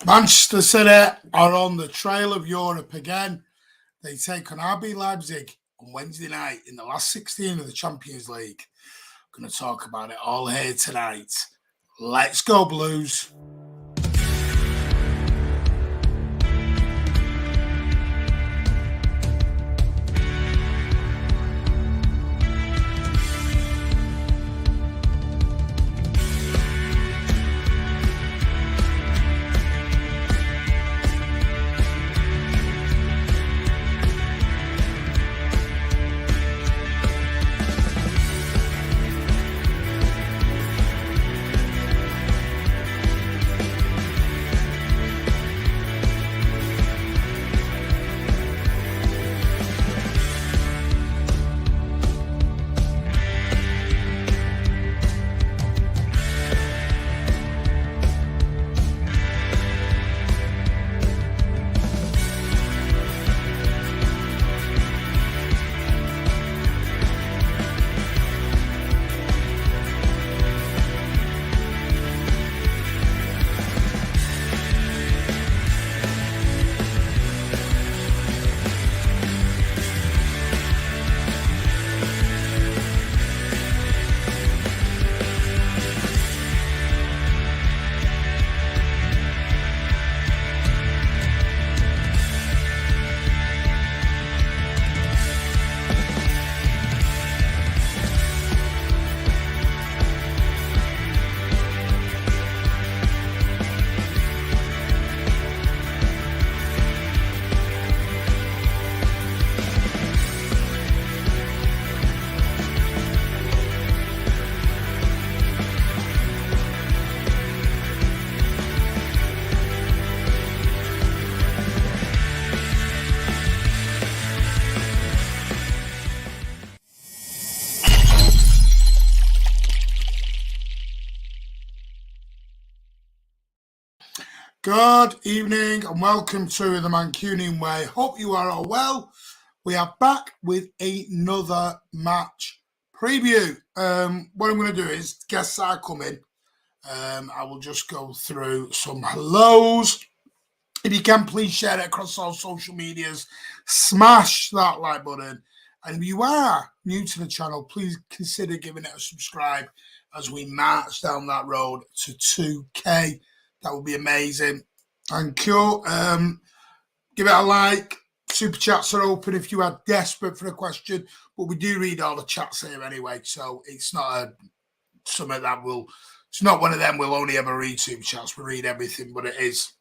Manchester City are on the trail of Europe again. They take on RB Leipzig on Wednesday night in the last 16 of the Champions League. I'm going to talk about it all here tonight. Let's go, Blues. Good evening and welcome to the Mancunian way. Hope you are all well. We are back with another match preview. What I'm going to do is, guests are coming. I will just go through some hellos. If you can, please share it across all social medias. Smash that like button. And if you are new to the channel, please consider giving it a subscribe as we march down that road to 2K. That would be amazing. Thank you. Give it a like. Super chats are open if you are desperate for a question, but we do read all the chats here anyway, so it's not something that it's not one of them we'll only ever read super chats. We read everything, but it is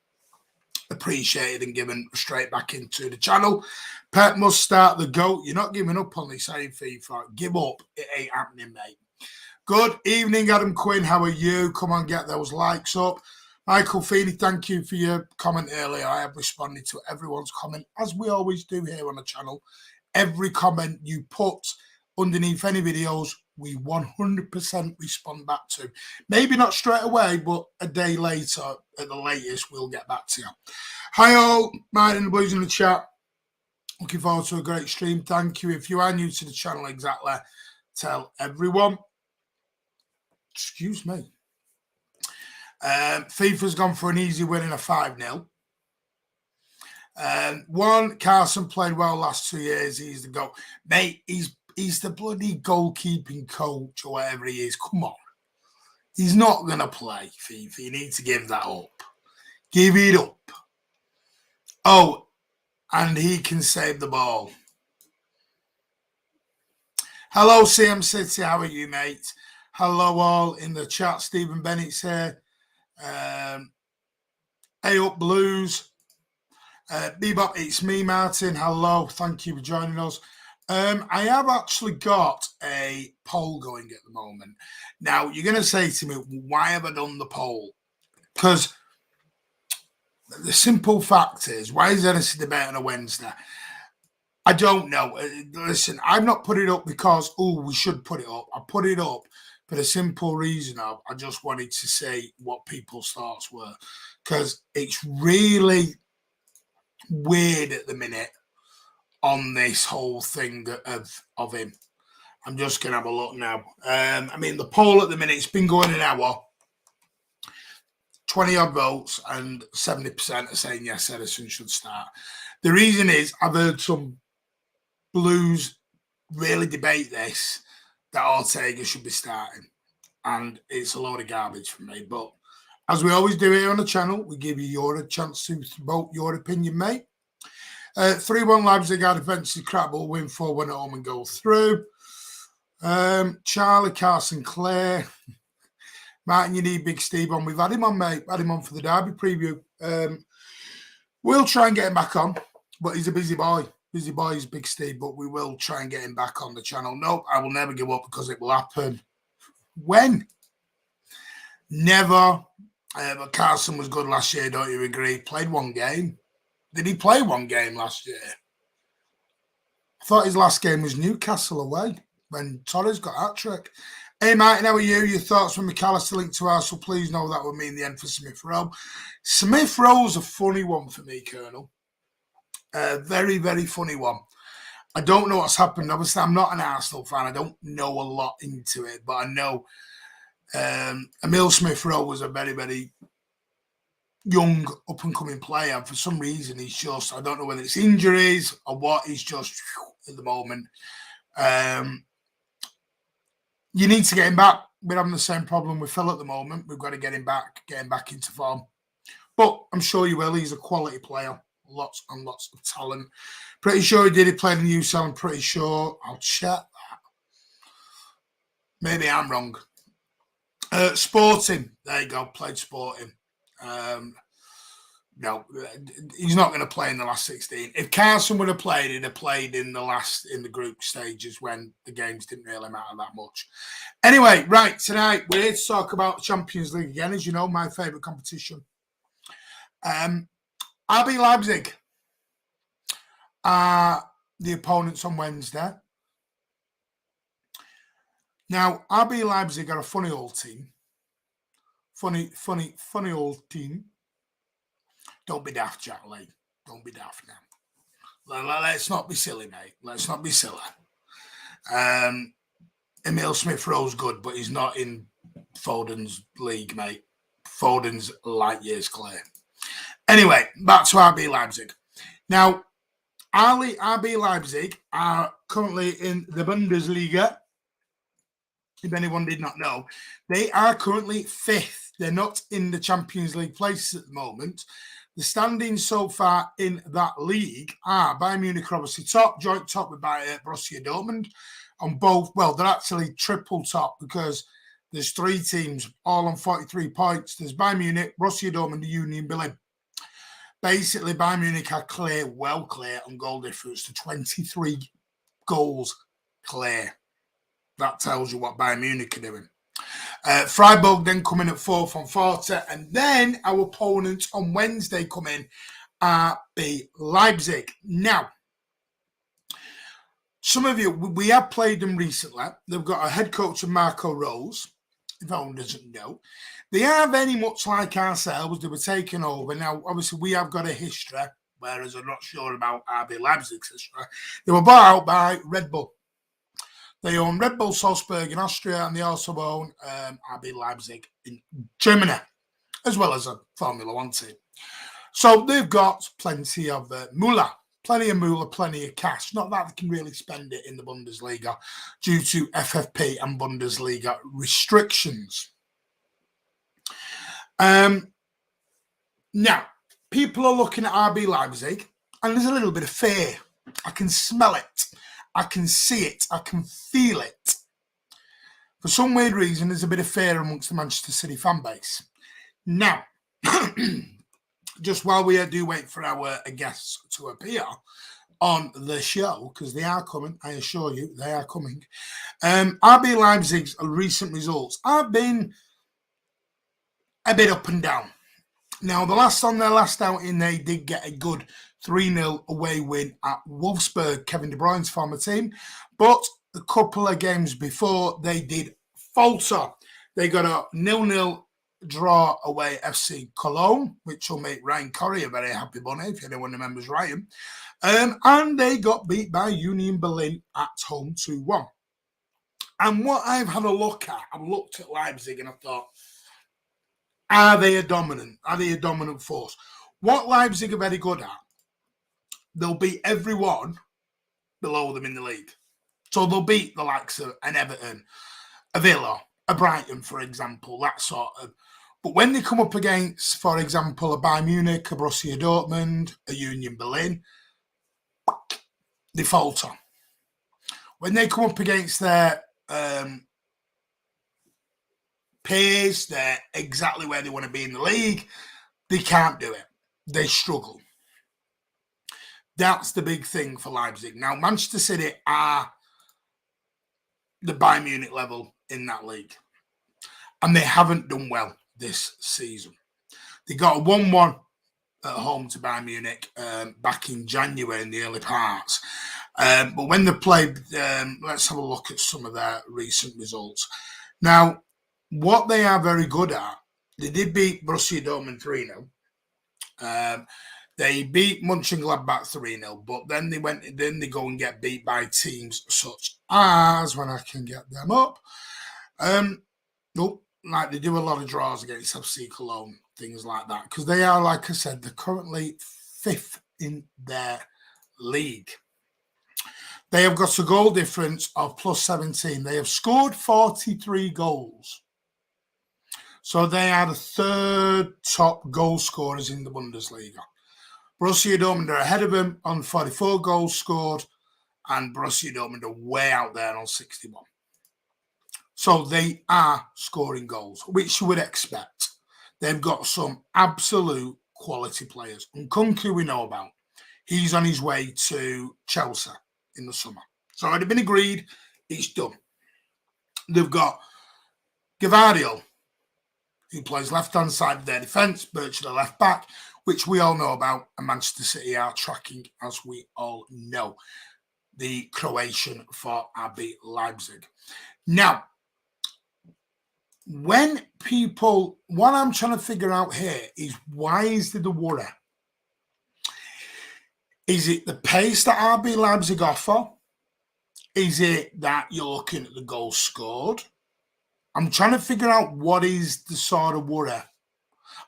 appreciated and given straight back into the channel. Pep must start the GOAT. You're not giving up on this, are you, FIFA? Give up. It ain't happening, mate. Good evening, Adam Quinn. How are you? Come on, get those likes up. Michael Feeney, thank you for your comment earlier. I have responded to everyone's comment, as we always do here on the channel. Every comment you put underneath any videos, we 100% respond back to. Maybe not straight away, but a day later at the latest, we'll get back to you. Hi all, Mine and the Blues in the chat. Looking forward to a great stream. Thank you. If you are new to the channel, exactly, tell everyone. Excuse me. FIFA's gone for an easy win in a 5-0. Carson played well last 2 years. He's the GOAT. Mate, he's the bloody goalkeeping coach or whatever he is. Come on. He's not going to play, FIFA. You need to give that up. Give it up. Oh, and he can save the ball. Hello, CM City. How are you, mate? Hello, all in the chat. Stephen Bennett's here. Hey up, Blues. Bebop, it's me, Martin. Hello. Thank you for joining us. I have actually got a poll going at the moment. Now, you're going to say to me, why have I done the poll? Because the simple fact is, why is there a debate on a Wednesday? I don't know. Listen, I've not put it up because, we should put it up. I put it up for the simple reason of I just wanted to see what people's thoughts were. Because it's really weird at the minute on this whole thing of him. I'm just going to have a look now. I mean, the poll at the minute, it's been going an hour. 20-odd votes and 70% are saying yes, Edison should start. The reason is I've heard some Blues really debate this, that Ortega should be starting. And it's a load of garbage for me. But as we always do here on the channel, we give you your chance to vote your opinion, mate. 3-1 Leipzig, our defence is crap, will win 4-1 at home and go through. Charlie, Carson, Clare. Martin, you need Big Steve on. We've had him on, mate. Had him on for the derby preview. We'll try and get him back on, but he's a busy boy. Busy boy is Big Steve, but we will try and get him back on the channel. Nope, I will never give up because it will happen. When? Never. But Carson was good last year, don't you agree? Played one game. Did he play one game last year? I thought his last game was Newcastle away when Torres got hat-trick. Hey, Martin, how are you? Your thoughts from McAllister linked to ours, so please know that would mean the end for Smith Rowe. Smith Rowe's a funny one for me, Colonel. Very, very funny one. I don't know what's happened. Obviously, I'm not an Arsenal fan. I don't know a lot into it, but I know Emile Smith Rowe was a very, very young, up-and-coming player. And for some reason, he's just, I don't know whether it's injuries or what, he's just, at the moment. You need to get him back. We're having the same problem with Phil at the moment. We've got to get him back into form. But I'm sure you will. He's a quality player. Lots and lots of talent. Pretty sure he did. He played in the UCL. I'm pretty sure. I'll check that. Maybe I'm wrong. Sporting. There you go. Played Sporting. No, he's not going to play in the last 16. If Carson would have played, he'd have played in the group stages when the games didn't really matter that much. Anyway, right, tonight we're here to talk about the Champions League again, as you know, my favourite competition. RB Leipzig are the opponents on Wednesday. Now, RB Leipzig are a funny old team. Funny old team. Don't be daft, Jack Lee. Don't be daft now. Let's not be silly, mate. Let's not be silly. Emile Smith Rowe's good, but he's not in Foden's league, mate. Foden's light years clear. Anyway, back to RB Leipzig. Now, RB Leipzig are currently in the Bundesliga. If anyone did not know, they are currently 5th. They're not in the Champions League places at the moment. The standings so far in that league are Bayern Munich obviously top, joint top with Borussia Dortmund. On both, well, they're actually triple top because there's 3 teams all on 43 points. There's Bayern Munich, Borussia Dortmund, Union Berlin. Basically, Bayern Munich are clear, well clear on goal difference to 23 goals clear. That tells you what Bayern Munich are doing. Freiburg then coming at 4th on 40. And then our opponents on Wednesday come in, RB Leipzig. Now, some of you, we have played them recently. They've got a head coach of Marco Rose, if anyone doesn't know. They are very much like ourselves. They were taken over. Now, obviously, we have got a history, whereas I'm not sure about RB Leipzig's history. They were bought out by Red Bull. They own Red Bull Salzburg in Austria, and they also own RB Leipzig in Germany, as well as a Formula 1 team. So they've got plenty of moolah, plenty of cash. Not that they can really spend it in the Bundesliga due to FFP and Bundesliga restrictions. Now, people are looking at RB Leipzig, and there's a little bit of fear. I can smell it. I can see it. I can feel it. For some weird reason, there's a bit of fear amongst the Manchester City fan base. Now, just while we do wait for our guests to appear on the show, because they are coming, I assure you, they are coming. RB Leipzig's recent results have been a bit up and down. Now, on their last outing, they did get a good 3-0 away win at Wolfsburg, Kevin De Bruyne's former team. But a couple of games before, they did falter. They got a 0-0 draw away FC Cologne, which will make Ryan Corrie a very happy bunny, if anyone remembers Ryan. And they got beat by Union Berlin at home 2-1. And what I've had a look at, I've looked at Leipzig and I thought, Are they a dominant force? What Leipzig are very good at, they'll beat everyone below them in the league. So they'll beat the likes of an Everton, a Villa, a Brighton, for example, that sort of. But when they come up against, for example, a Bayern Munich, a Borussia Dortmund, a Union Berlin, they falter. When they come up against their peers, they're exactly where they want to be in the league, they can't do it. They struggle. That's the big thing for Leipzig. Now, Manchester City are the Bayern Munich level in that league. And they haven't done well this season. They got a 1-1 at home to Bayern Munich back in January in the early parts. But when they played, let's have a look at some of their recent results. Now, what they are very good at, they did beat Borussia Dortmund 3-0. They beat Mönchengladbach 3-0, but then they go and get beat by teams such as, when I can get them up, like they do a lot of draws against FC Cologne, things like that, because they are, like I said, they're currently 5th in their league. They have got a goal difference of plus 17. They have scored 43 goals. So they are the 3rd top goal scorers in the Bundesliga. Borussia Dortmund are ahead of them on 44 goals scored, and Borussia Dortmund are way out there on 61. So they are scoring goals, which you would expect. They've got some absolute quality players. And Nkunku we know about. He's on his way to Chelsea in the summer. It's already been agreed. It's done. They've got Gvardiol, who plays left-hand side of their defence, virtually left back, which we all know about, and Manchester City are tracking, as we all know, the Croatian for RB Leipzig. Now, what I'm trying to figure out here is, why is there the worry? Is it the pace that RB Leipzig offer? Is it that you're looking at the goals scored? I'm trying to figure out what is the sort of worry.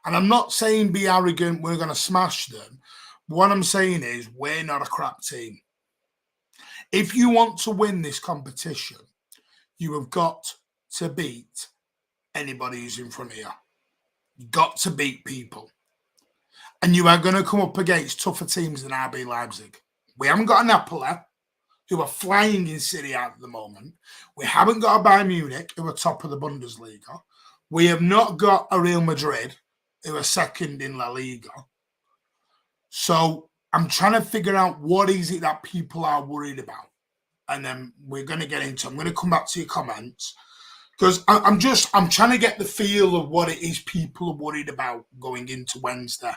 And I'm not saying be arrogant, we're going to smash them. What I'm saying is, we're not a crap team. If you want to win this competition, you have got to beat anybody who's in front of you. You've got to beat people. And you are going to come up against tougher teams than RB Leipzig. We haven't got a Napoli, who are flying in Serie A at the moment. We haven't got a Bayern Munich, who are top of the Bundesliga. We have not got a Real Madrid, who are second in La Liga. So I'm trying to figure out, what is it that people are worried about? And then we're going to get into, I'm going to come back to your comments, because I'm trying to get the feel of what it is people are worried about going into Wednesday,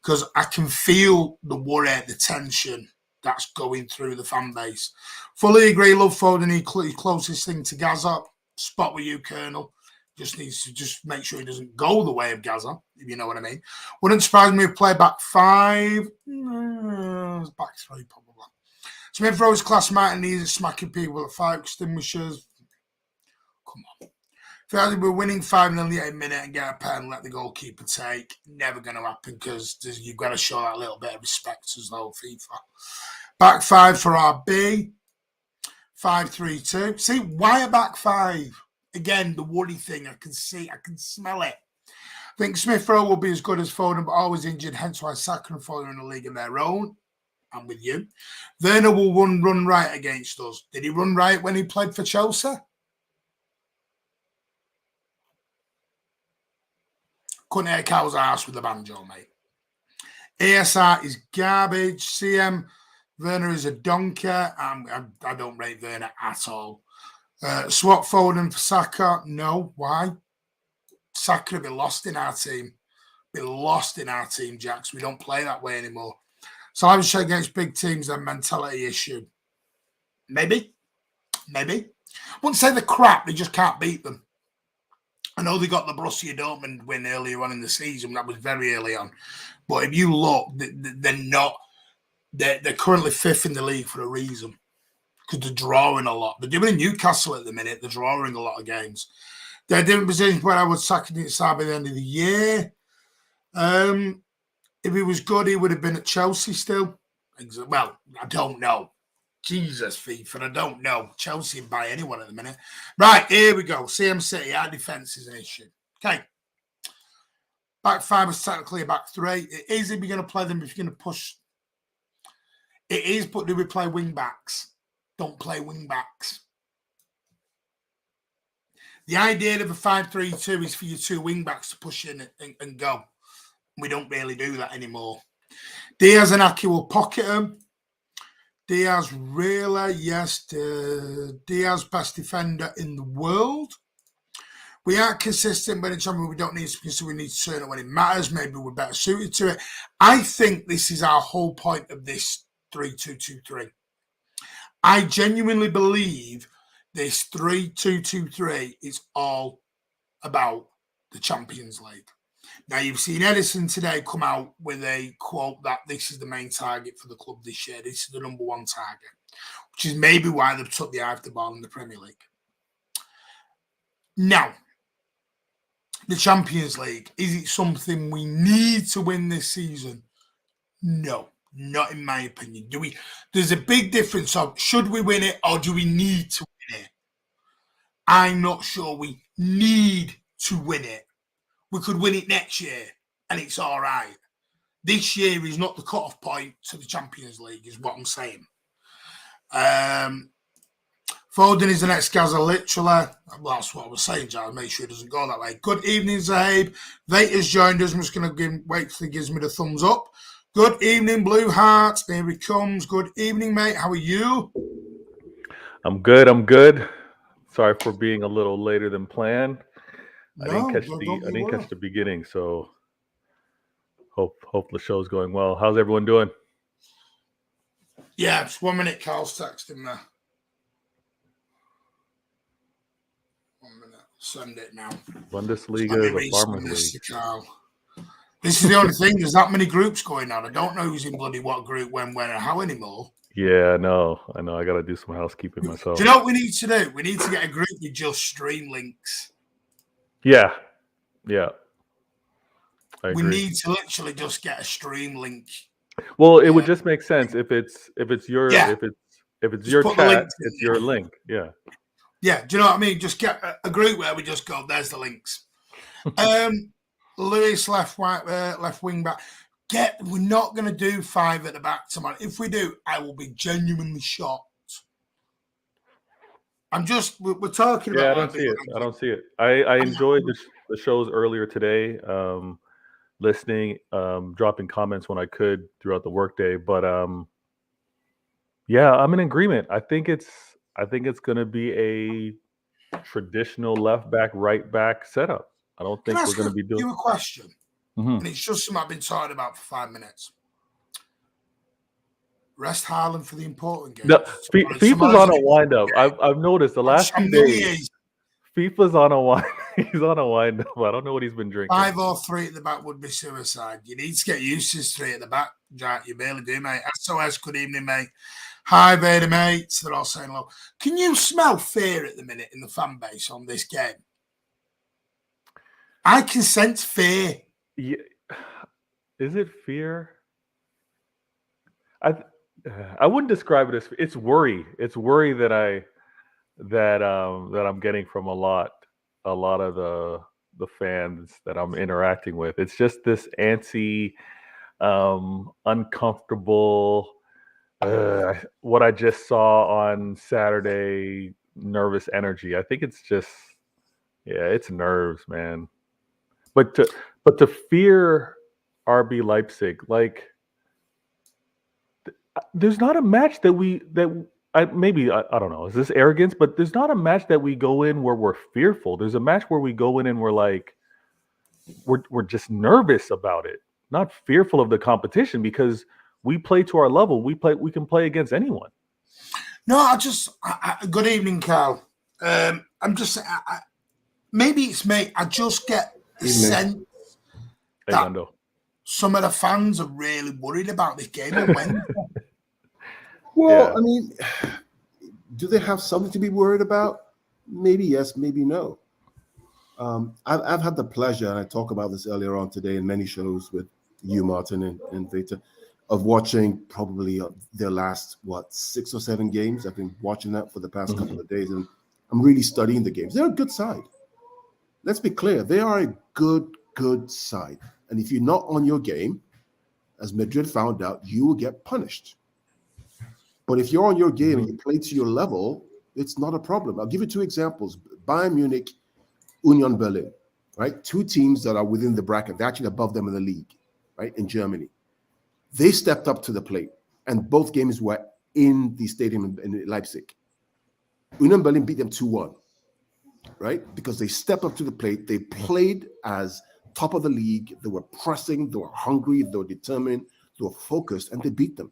because I can feel the worry, the tension that's going through the fan base. Fully agree, love Foden, he closest thing to Gaza. Spot with you, Colonel. Just needs to make sure he doesn't go the way of Gaza, if you know what I mean. Wouldn't surprise me if play back 5. Back 3, probably. Smith Rowe's class might need smacking people with fire extinguishers. Come on. If we're winning 5-0 in the 8th minute and get a pen and let the goalkeeper take, never going to happen, because you've got to show that little bit of respect as well, FIFA. Back 5 for RB. 5-3-2. See, why a back 5? Again, the worry thing, I can smell it. I think Smith Rowe will be as good as Foden, but always injured, hence why Saka and Foden are in the league of their own. I'm with you. Werner will run right against us. Did he run right when he played for Chelsea? Couldn't hit a cow's arse with a banjo, mate. ASR is garbage. CM, Werner is a donkey. I don't rate Werner at all. Swap Foden for Saka? No. Why? Saka will be lost in our team. Jacks. We don't play that way anymore. So I would say against big teams, a mentality issue. Maybe. I wouldn't say they're crap. They just can't beat them. I know they got the Borussia Dortmund win earlier on in the season. That was very early on. But if you look, they're not. They're currently 5th in the league for a reason, because they're drawing a lot. They're doing in Newcastle at the minute. They're drawing a lot of games. They're different positions where I would sack him inside by the end of the year. If he was good, he would have been at Chelsea still. Well, I don't know. Jesus, FIFA, I don't know. Chelsea can buy anyone at the minute. Right, here we go. CM City, our defence is an issue. Okay. Back five is technically a back three. It is if you're going to play them, if you're going to push. It is, but do we play wing backs? Don't play wing backs. The idea of a 5-3-2 is for your two wing backs to push in and go. We don't really do that anymore. Diaz and Aki will pocket him. Diaz really, yes, Diaz best defender in the world. We aren't consistent when it's something we don't need to consider. We need to turn it when it matters. Maybe we're better suited to it. I think this is our whole point of this 3-2-2-3. I genuinely believe this 3-2-2-3 is all about the Champions League. Now, you've seen Edison today come out with a quote that this is the main target for the club this year. This is the number one target, which is maybe why they've took the eye off the ball in the Premier League. Now, the Champions League, is it something we need to win this season? No, not in my opinion. There's a big difference of should we win it or do we need to win it? I'm not sure we need to win it. We could win it next year and it's all right. This year is not the cut-off point to the Champions League, is what I'm saying. Foden is the next Gaza, literally. Well, that's what I was saying, Giles. Make sure it doesn't go that way. Good evening, Zabe. Vater's joined us. I'm just going to wait till he gives me the thumbs up. Good evening, Blue Heart. Here he comes. Good evening, mate. How are you? I'm good. Sorry for being a little later than planned. I didn't catch the beginning, so hope the show's going well. How's everyone doing? Yeah, just 1 minute. Carl's texting me. 1 minute. Send it now. Bundesliga is a farmer's league. Carl. This is the only thing. There's that many groups going on. I don't know who's in bloody what group, when, where, and how anymore. Yeah, I know. I got to do some housekeeping myself. Do you know what we need to do? We need to get a group with just stream links. Yeah. We need to literally just get a stream link. Well, it would just make sense if it's your if it's your chat, it's your link. Yeah. Yeah. Do you know what I mean? Just get a group where we just go, there's the links. Lewis left wing back. We're not going to do 5 at the back tomorrow. If we do, I will be genuinely shocked. We're talking about. Yeah, I don't see it. I enjoyed the shows earlier today. Listening, dropping comments when I could throughout the workday. But yeah, I'm in agreement. I think it's going to be a traditional left back, right back setup. I don't think we're going to be doing. You a question, and it's just something I've been talking about for 5 minutes. Rest Haaland for the important games. No, FIFA's on a wind up. I've noticed the last few days. FIFA's on a wind. He's on a wind up. I don't know what he's been drinking. 5 or 3 at the back would be suicide. You need to get used to 3 at the back, Jack. You barely do, mate. SOS, good evening, mate. Hi, Vader, mates. They're all saying hello. Can you smell fear at the minute in the fan base on this game? I can sense fear. Yeah. Is it fear? I wouldn't describe it as it's worry. It's worry that I'm getting from a lot of the fans that I'm interacting with. It's just this antsy, uncomfortable. What I just saw on Saturday, nervous energy. I think it's just, it's nerves, man. But to fear RB Leipzig, like there's not a match that I don't know. Is this arrogance? But there's not a match that we go in where we're fearful. There's a match where we go in and we're like, we're just nervous about it, not fearful of the competition because we play to our level. We can play against anyone. No, good evening, Carl. I'm just maybe it's me. I just get the sense that some of the fans are really worried about this game on Wednesday. Well, I mean, do they have something to be worried about? Maybe yes, maybe no. I've had the pleasure, and I talked about this earlier on today in many shows with you, Martin, and Victor, of watching probably their last, 6 or 7 games. I've been watching that for the past couple of days, and I'm really studying the games. They're a good side. Let's be clear. They are a good side. And if you're not on your game, as Madrid found out, you will get punished. But if you're on your game and you play to your level, it's not a problem. I'll give you 2 examples. Bayern Munich, Union Berlin, right? 2 teams that are within the bracket. They're actually above them in the league, right, in Germany. They stepped up to the plate, and both games were in the stadium in Leipzig. Union Berlin beat them 2-1, right? Because they stepped up to the plate. They played as top of the league. They were pressing. They were hungry. They were determined. They were focused, and they beat them.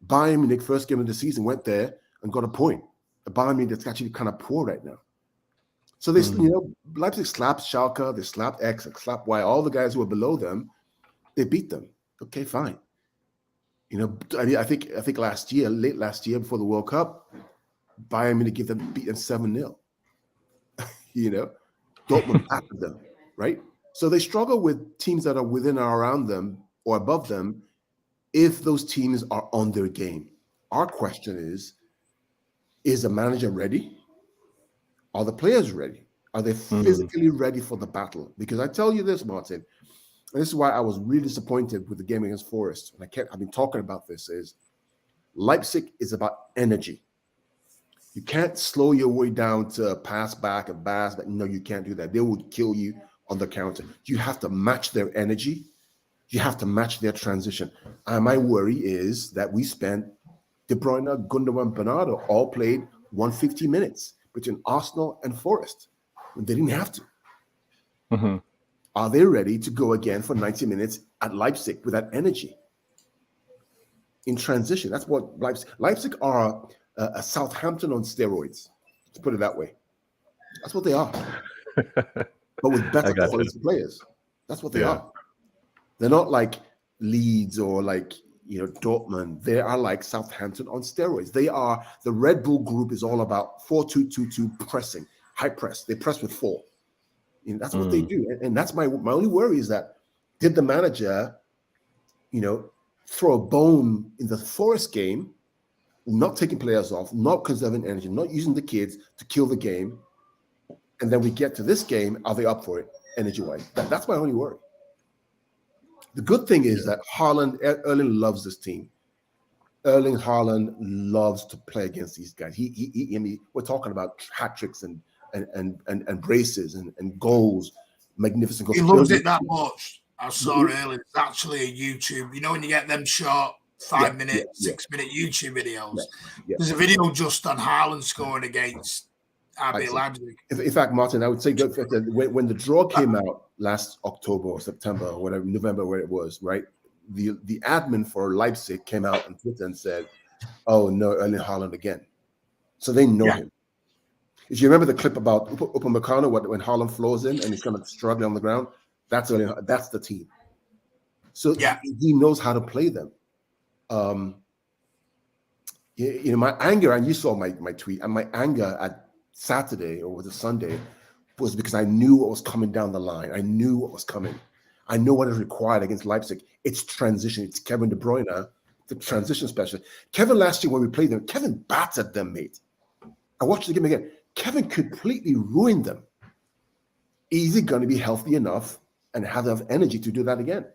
Bayern Munich, first game of the season, went there and got a point. The Bayern Munich that's actually kind of poor right now. So they, Leipzig slapped Schalke, they slapped X, they slapped Y. All the guys who were below them, they beat them. Okay, fine. I mean, I think late last year, before the World Cup, Bayern Munich beat them 7-0. Dortmund battered them, right? So they struggle with teams that are within or around them or above them if those teams are on their game. Our question is the manager ready? Are the players ready? Are they physically ready for the battle? Because I tell you this, Martin, and this is why I was really disappointed with the game against Forest. And I've been talking about this, is Leipzig is about energy. You can't slow your way down to pass back and pass back. No, you can't do that. They will kill you on the counter. You have to match their energy. You have to match their transition. And my worry is that we spent De Bruyne, Gundogan, Bernardo all played 150 minutes between Arsenal and Forest. They didn't have to. Are they ready to go again for 90 minutes at Leipzig with that energy? In transition, that's what Leipzig are a Southampton on steroids. Let's put it that way. That's what they are. But with better quality players. That's what they are. They're not like Leeds or like Dortmund. They are like Southampton on steroids. They are, the Red Bull group is all about 4-2-2-2 pressing, high press. They press with 4. That's what they do. And that's my only worry, is that did the manager, throw a bone in the Forest game, not taking players off, not conserving energy, not using the kids to kill the game, and then we get to this game, are they up for it energy-wise? That's my only worry. The good thing is that Erling loves this team. Erling Haaland loves to play against these guys. We're talking about hat tricks and braces and goals, magnificent goals. He loves it that much. I saw earlier. It's actually a YouTube. When you get them short 5-minute, 6-minute YouTube videos. There's a video just on Haaland scoring against RB Leipzig. In fact, Martin, I would say when the draw came out last October or September or whatever, November, where it was, right? The admin for Leipzig came out on Twitter and said, "Oh no, Erling Haaland again." So they know him. If you remember the clip about Upamecano when Haaland floors in and he's kind of struggling on the ground, that's the team. So he knows how to play them. My anger, and you saw my tweet, and my anger at Saturday, or was it Sunday, was because I knew what was coming down the line. I knew what was coming. I know what is required against Leipzig. It's transition. It's Kevin De Bruyne, the transition specialist. Kevin, last year when we played them, Kevin battered them, mate. I watched the game again. Kevin completely ruined them. Is he going to be healthy enough and have enough energy to do that again?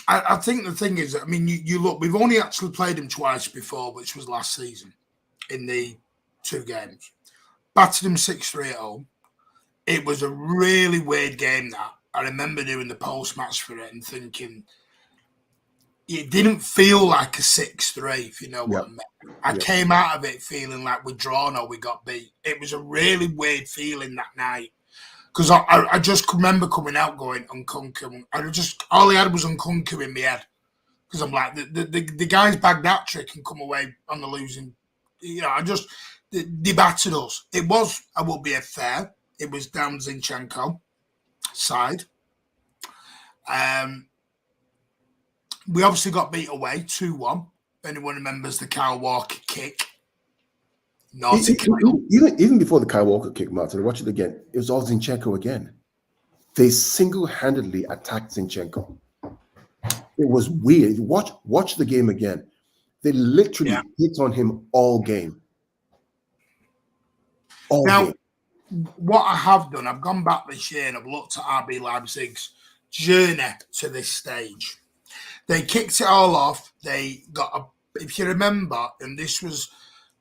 I think the thing is, you look, we've only actually played him twice before, which was last season in the 2 games. Battered him 6-3 at home. It was a really weird game that. I remember doing the post-match for it and thinking, it didn't feel like a 6-3, if you know what I mean. I came out of it feeling like we'd drawn or we got beat. It was a really weird feeling that night. Because I just remember coming out going, Nkunku. All he had was Nkunku in my head. Because I'm like, the guys bagged that trick and come away on the losing. They battered us. It was, I will be fair, it was down Zinchenko side. We obviously got beat away 2-1. If anyone remembers the Kyle Walker kick. Even before the Kyle Walker kick, Martin, I watched it again. It was all Zinchenko again. They single-handedly attacked Zinchenko. It was weird. Watch the game again. They literally hit on him all game. Now, what I have done, I've gone back this year and I've looked at RB Leipzig's journey to this stage. They kicked it all off. They got if you remember, and this was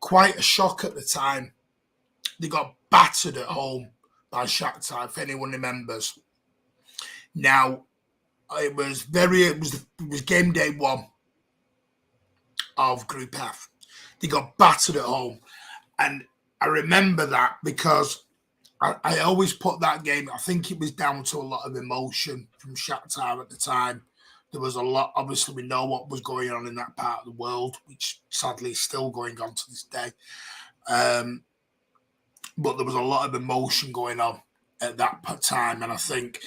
quite a shock at the time, they got battered at home by Shakhtar, if anyone remembers. Now, it was game day 1 of Group F. They got battered at home. And I remember that because I always put that game, I think it was down to a lot of emotion from Shakhtar at the time. There was a lot, obviously we know what was going on in that part of the world, which sadly is still going on to this day. But there was a lot of emotion going on at that time. And I think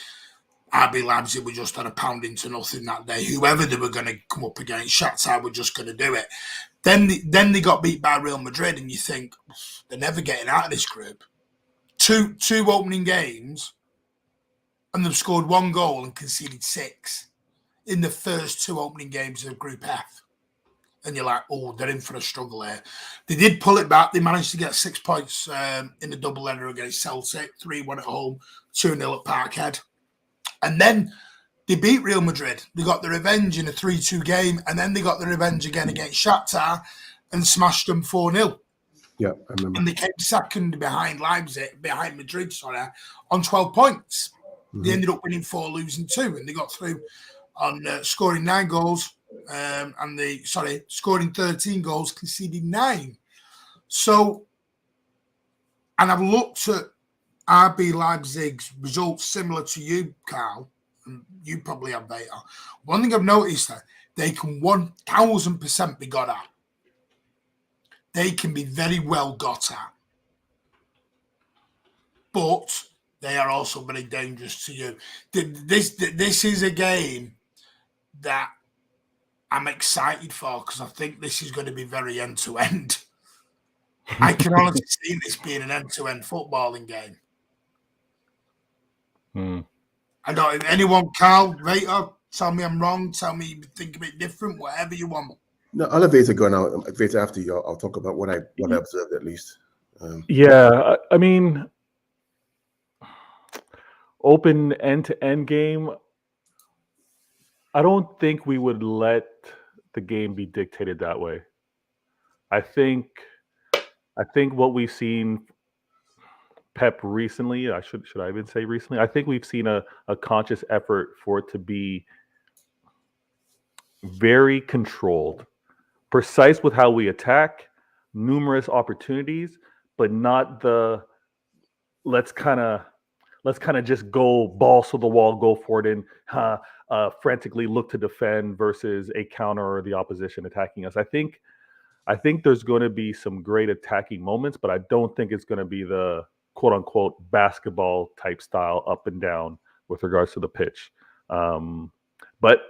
RB Leipzig were just on a pounding to nothing that day. Whoever they were going to come up against, Shakhtar were just going to do it. Then they got beat by Real Madrid, and you think they're never getting out of this group. Two opening games, and they've scored 1 goal and conceded 6 in the first 2 opening games of Group F. And you're like, oh, they're in for a struggle here. They did pull it back. They managed to get 6 points in the double header against Celtic, 3-1 at home, 2-0 at Parkhead. And then they beat Real Madrid. They got the revenge in a 3-2 game, and then they got the revenge again against Shakhtar and smashed them 4-0. Yeah, I remember. And they came second behind Madrid, on 12 points. Mm-hmm. They ended up winning 4, losing 2, and they got through on scoring 9 goals, scoring 13 goals, conceding 9. So, and I've looked at RB Leipzig's results similar to you, Carl, and you probably have better. One thing I've noticed that they can 1000% be got at. They can be very well got at. But they are also very dangerous to you. This is a game that I'm excited for because I think this is going to be very end-to-end. I can honestly see this being an end-to-end footballing game. I don't know, anyone, Carl, Vader, tell me I'm wrong, tell me you think a bit different, whatever you want. No, I'll let Vader go now. Vader, after you, I'll talk about what I observed at least. Yeah, I mean, open end-to-end game, I don't think we would let the game be dictated that way. I think what we've seen Pep recently, should I even say recently? I think we've seen a conscious effort for it to be very controlled, precise with how we attack, numerous opportunities, but not the let's kind of just go balls to the wall, go for it, and frantically look to defend versus a counter or the opposition attacking us. I think there's going to be some great attacking moments, but I don't think it's going to be the quote unquote basketball type style up and down with regards to the pitch. But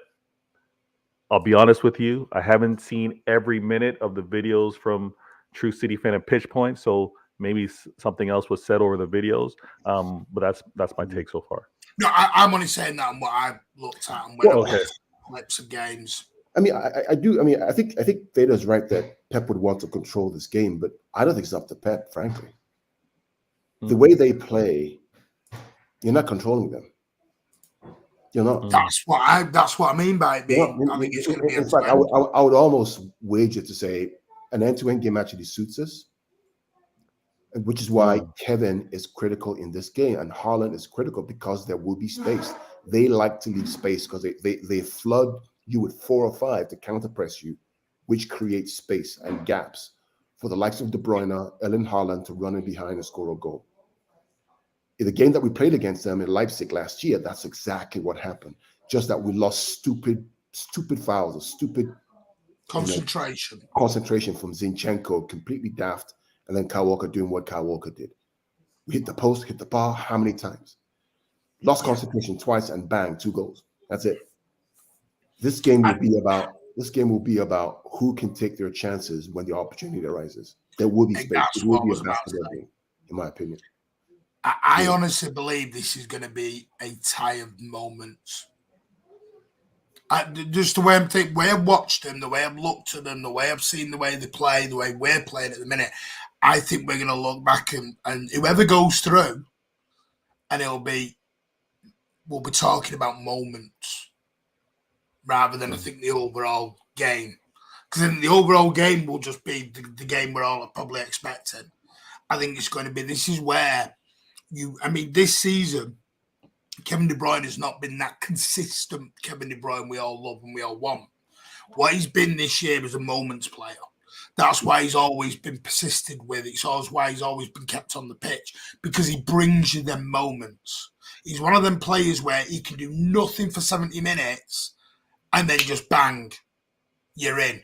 I'll be honest with you, I haven't seen every minute of the videos from True City Fan and Pitch Point, so maybe something else was said over the videos. But that's my take so far. No, I'm only saying that on what I've looked at and when I watched clips of games. I mean, I do. I mean, I think Vader's right that Pep would want to control this game, but I don't think it's up to Pep, frankly. The way they play, you're not controlling them. You're not. That's what I mean by it being. I think it's going to be. In fact, I would almost wager to say an end-to-end game actually suits us, which is why Kevin is critical in this game and Haaland is critical because there will be space. They like to leave space because they flood you with 4 or 5 to counter-press you, which creates space and gaps for the likes of De Bruyne, Erling Haaland to run in behind and score a goal. In the game that we played against them in Leipzig last year, that's exactly what happened. Just that we lost stupid fouls, or stupid concentration from Zinchenko, completely daft, and then Kyle Walker doing what Kyle Walker did. We hit the post, hit the bar, how many times? Lost concentration twice, and bang, 2 goals. That's it. This game will be about who can take their chances when the opportunity arises. There will be space. It will be a basketball game, in my opinion. I honestly believe this is going to be a tie of moments. Just the way I'm thinking, the way I've watched them, the way I've looked at them, the way I've seen the way they play, the way we're playing at the minute, I think we're going to look back and whoever goes through, and we'll be talking about moments rather than I think the overall game. Because then the overall game will just be the game we're all probably expecting. I think it's going to be, this is where this season, Kevin De Bruyne has not been that consistent Kevin De Bruyne we all love and we all want. What he's been this year is a moments player. That's why he's always been persisted with. It's always why he's always been kept on the pitch, because he brings you them moments. He's one of them players where he can do nothing for 70 minutes and then just bang, you're in.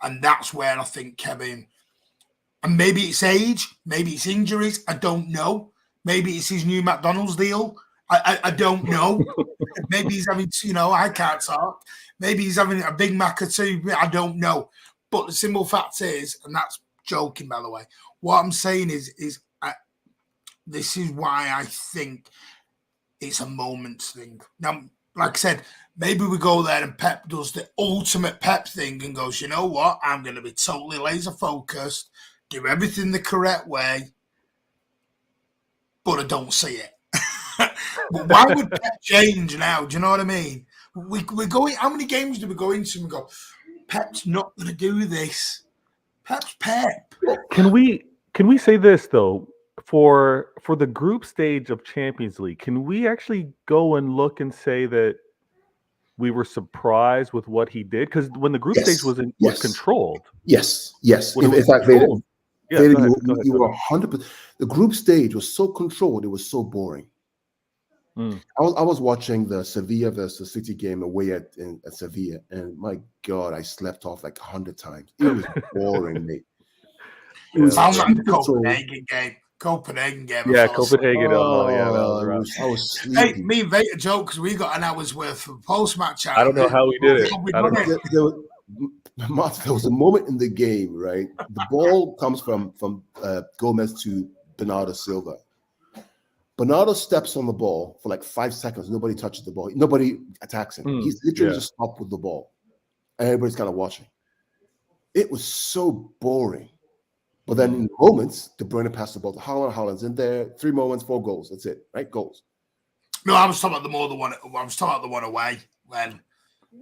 And that's where I think Kevin, and maybe it's age, maybe it's injuries, I don't know. Maybe it's his new McDonald's deal. I don't know. Maybe he's having, I can't talk. Maybe he's having a Big Mac or two. I don't know. But the simple fact is, and that's joking, by the way, what I'm saying is this is why I think it's a moments thing. Now, like I said, maybe we go there and Pep does the ultimate Pep thing and goes, you know what? I'm going to be totally laser focused, do everything the correct way, but I don't see it. But why would Pep change now? Do you know what I mean? We're going. How many games do we go into and go, Pep's not going to do this? Pep's Pep. Can we say this though? For the group stage of Champions League, can we actually go and look and say that we were surprised with what he did? Because when the group stage was controlled. Yes. In fact, you were 100%. The group stage was so controlled; it was so boring. I was watching the Sevilla versus City game away at Sevilla, and my God, I slept off like 100 times. It was boring, mate. Sounds like the Copenhagen game. Copenhagen game. Yeah, Copenhagen. Oh, yeah, that was rough. I was sleeping. Hey, me and Vata joke because we got an hour's worth of post-match. I don't know how we did it. There was a moment in the game, right? The ball comes from Gomez to Bernardo Silva. Bernardo steps on the ball for like 5 seconds. Nobody touches the ball. Nobody attacks him. He's literally just up with the ball. And everybody's kind of watching. It was so boring. But then in moments, De Bruyne passed the ball to Haaland. Haaland's in there. 3 moments, 4 goals. That's it, right? Goals. No, I was talking about the one away when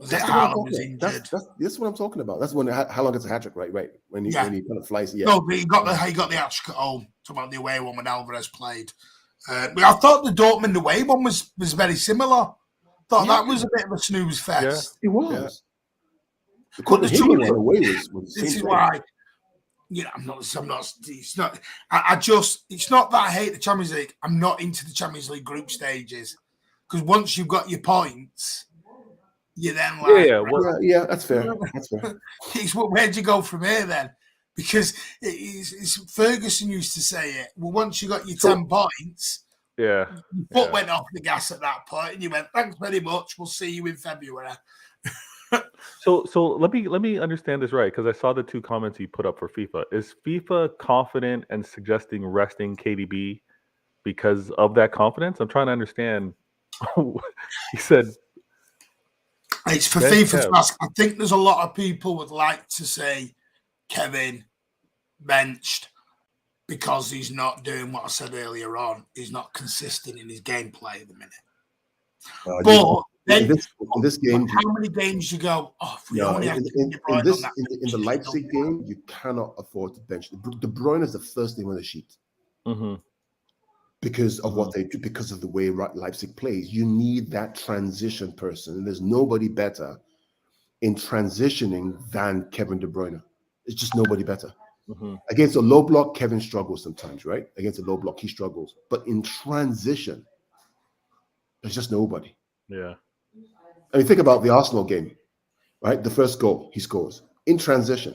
Haaland was injured. That's what I'm talking about. That's when Haaland gets a hat trick, right? When he kind of flies. Yeah. No, but he got the hat trick at home. Talking about the away one when Alvarez played. But I thought the Dortmund away one was very similar. Thought that was a bit of a snooze fest. Yeah, it was. Yeah. But the truth away was this is why. I'm not. It's not. It's not that I hate the Champions League. I'm not into the Champions League group stages because once you've got your points, you then yeah. That's fair. That's fair. Where'd you go from here then? Because it's Ferguson used to say it. Well, once you got your 10 points, your foot went off the gas at that point, and you went, "Thanks very much. We'll see you in February." So let me understand this right, because I saw the 2 comments you put up for FIFA. Is FIFA confident and suggesting resting KDB because of that confidence? I'm trying to understand. He said it's for FIFA to ask. I think there's a lot of people would like to say Kevin benched because he's not doing what I said earlier on. He's not consistent in his gameplay at the minute. But then, in this game, how many games you go? Oh, if we only have in the Leipzig game, you cannot afford to bench. De Bruyne is the first name on the sheet because of what they do, because of the way Leipzig plays. You need that transition person, and there's nobody better in transitioning than Kevin De Bruyne. It's just nobody better. Against a low block, Kevin struggles sometimes, right? Against a low block, he struggles. But in transition, there's just nobody. Yeah. I mean, think about the Arsenal game, right? The first goal he scores in transition.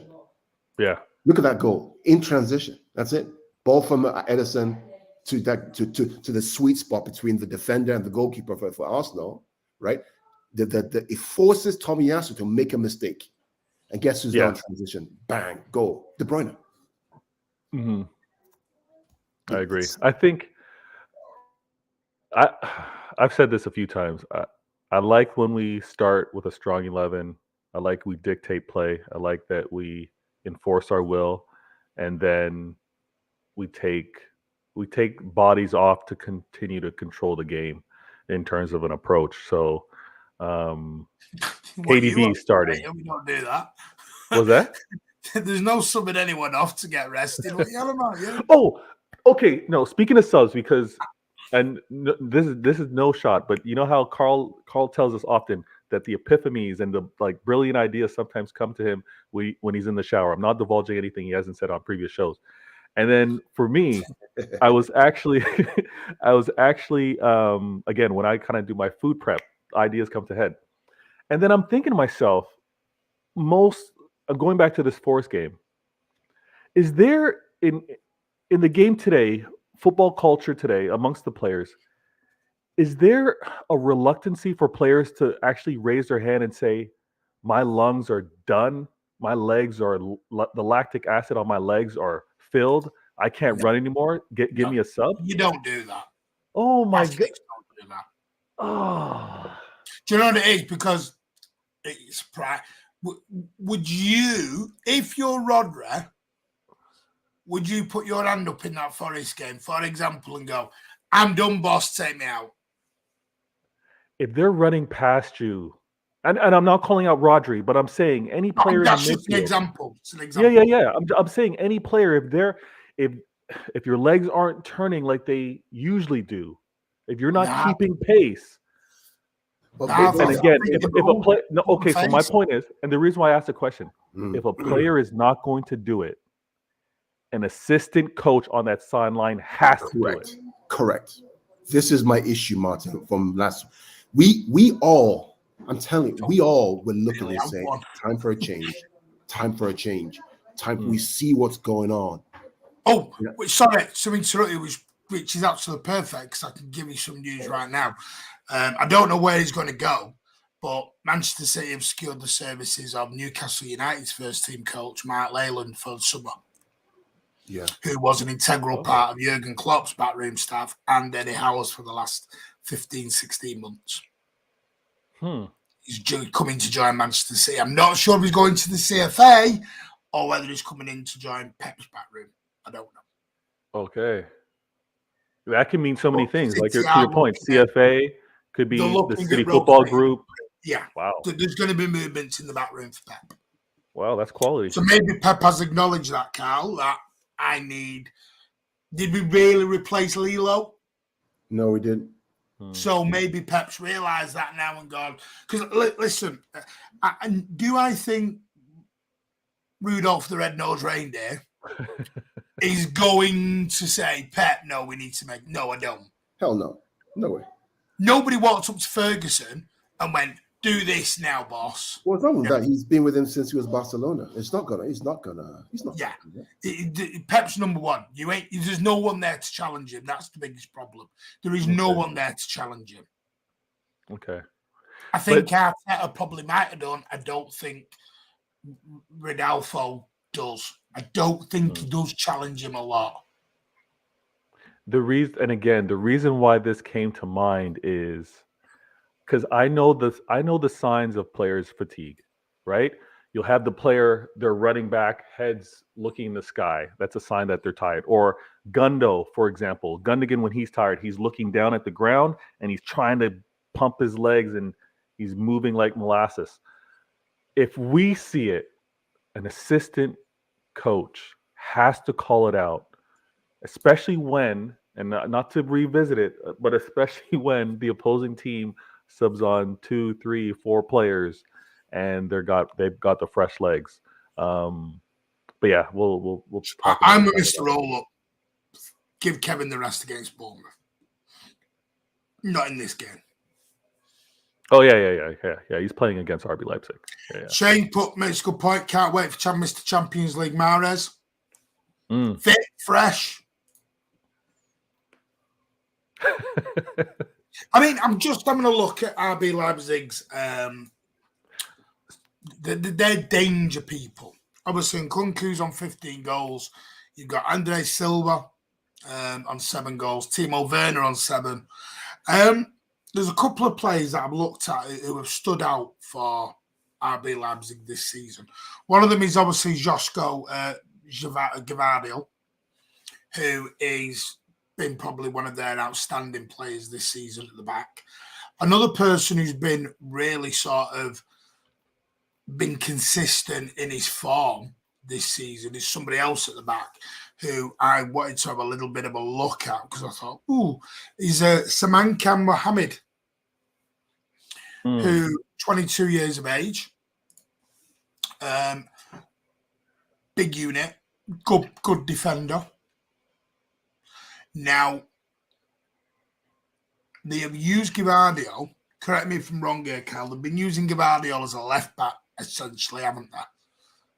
Yeah. Look at that goal in transition. That's it. Ball from Ederson to the sweet spot between the defender and the goalkeeper for Arsenal, right? It forces Tomiyasu to make a mistake. And guess who's now in transition? Bang, goal. De Bruyne. I agree. I think I've said this a few times. I like when we start with a strong 11. I like we dictate play. I like that we enforce our will, and then we take bodies off to continue to control the game in terms of an approach. So What you KDB want, starting. mate, we don't do that. Was that? There's no subbing anyone off to get rested. What you on about? Yeah. Oh, okay. No, speaking of subs, because this is no shot, but you know how Carl tells us often that the epiphanies and the like brilliant ideas sometimes come to him when he's in the shower. I'm not divulging anything he hasn't said on previous shows. And then for me, I was actually again, when I kind of do my food prep, ideas come to head. And then I'm thinking to myself, going back to this Forest game, is there in the game today, football culture today amongst the players, is there a reluctancy for players to actually raise their hand and say, my lungs are done, my legs are the lactic acid on my legs are filled, I can't run anymore, give me a sub? You don't do that. Oh my god. Athletes don't do that. Oh. Do you know what it is? Because it's would you, if you're Rodri, would you put your hand up in that Forest game, for example, and go, I'm done, boss, take me out? If they're running past you, and I'm not calling out Rodri, but I'm saying any player That's in the just an midfield. example. It's an example. Yeah. I'm saying any player, if your legs aren't turning like they usually do, if you're not keeping pace. And again, if a player, no, okay, so my point is, and the reason why I asked the question, if a player is not going to do it, an assistant coach on that sideline has to do it. Correct. This is my issue, Martin, from last. We all, I'm telling you, we all were looking and saying, time for a change, time for a change, time. We see what's going on. Oh, sorry to interrupt you, which is absolutely perfect because I can give you some news right now. I don't know where he's going to go, but Manchester City have secured the services of Newcastle United's first team coach, Mark Leyland, for the summer. Yeah, who was an integral part of Jurgen Klopp's backroom staff and Eddie Howe's for the last 15, 16 months. He's coming to join Manchester City. I'm not sure if he's going to the CFA or whether he's coming in to join Pep's backroom. I don't know. Okay. That can mean so many things. Like to your point, CFA could be the City Football Group. Yeah. Wow. There's going to be movements in the backroom for Pep. Wow, that's quality. So maybe Pep has acknowledged that, Carl, that I need. Did we really replace Lilo? No, we didn't. So maybe Pep's realised that now and gone. Because listen, do I think Rudolph the Red-Nosed Reindeer is going to say, Pep, no, we need to make... No, I don't. Hell no. No way. Nobody walked up to Ferguson and went, do this now, boss. Well, it's not that. He's been with him since he was Barcelona. He's not gonna. Yeah. Pep's number one. There's no one there to challenge him. That's the biggest problem. There is no one there to challenge him. Okay. I think Arteta probably might have done. I don't think Rodolfo does. I don't think he does challenge him a lot. The reason why this came to mind is because I know the signs of players' fatigue, right? You'll have the player, they're running back, heads looking in the sky. That's a sign that they're tired. Or Gundo, for example. Gundogan, when he's tired, he's looking down at the ground and he's trying to pump his legs and he's moving like molasses. If we see it, an assistant coach has to call it out, especially when, and not to revisit it, but especially when the opposing team subs on 2, 3, 4 players, and they've got the fresh legs. But yeah, we'll talk. I'm with Mr. Roll Up. Give Kevin the rest against Bournemouth. Not in this game. Oh yeah. He's playing against RB Leipzig. Yeah. Shane makes a good point. Can't wait for Mr. Champions League Mahrez. Fit, fresh. I mean, I'm just having a look at RB Leipzig's their danger people. Obviously, Nkunku's on 15 goals. You've got Andre Silva on 7 goals. Timo Werner on 7. There's a couple of players that I've looked at who have stood out for RB Leipzig this season. One of them is obviously Josko Gvardiol, who is been probably one of their outstanding players this season at the back. Another person who's been really sort of been consistent in his form this season is somebody else at the back who I wanted to have a little bit of a look at because I thought, he's Samankan Mohammed, who 22 years of age, big unit, good defender. Now, they have used Gvardiol, correct me if I'm wrong here, Cal, they've been using Gvardiol as a left back, essentially, haven't they?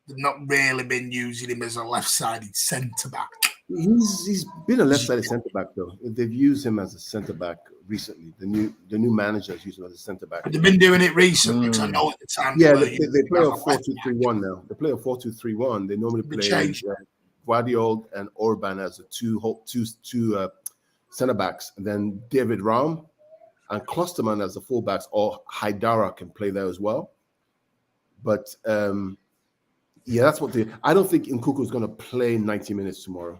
They've not really been using him as a left-sided centre-back. He's been a left-sided centre-back, though. They've used him as a centre-back recently. The new manager has used him as a centre-back. But they've been doing it recently, because I know at the time... Yeah, they play a 4-2-3-1 now. They play a 4-2-3-1. They normally play Gvardiol and Orban as a two centre-backs. And then David Raum and Klosterman as the full-backs, or Haidara can play there as well. But... yeah, that's what I don't think Nkunku is going to play 90 minutes tomorrow.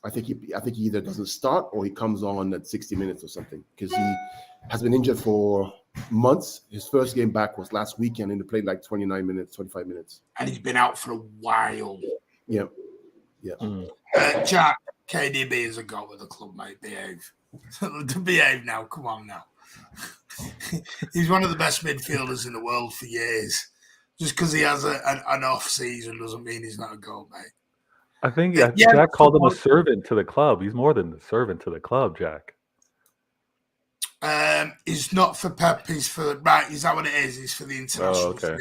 I think he either doesn't start or he comes on at 60 minutes or something because he has been injured for months. His first game back was last weekend and he played like 29 minutes, 25 minutes. And he's been out for a while. Yeah. Jack, KDB is a goal with the club, mate. Behave. Behave now. Come on now. He's one of the best midfielders in the world for years. Just because he has an off season doesn't mean he's not a goal, mate. I think Jack called him a servant to the club. He's more than a servant to the club, Jack. He's not for Pep. He's for Is that what it is? He's for the international. Oh, okay.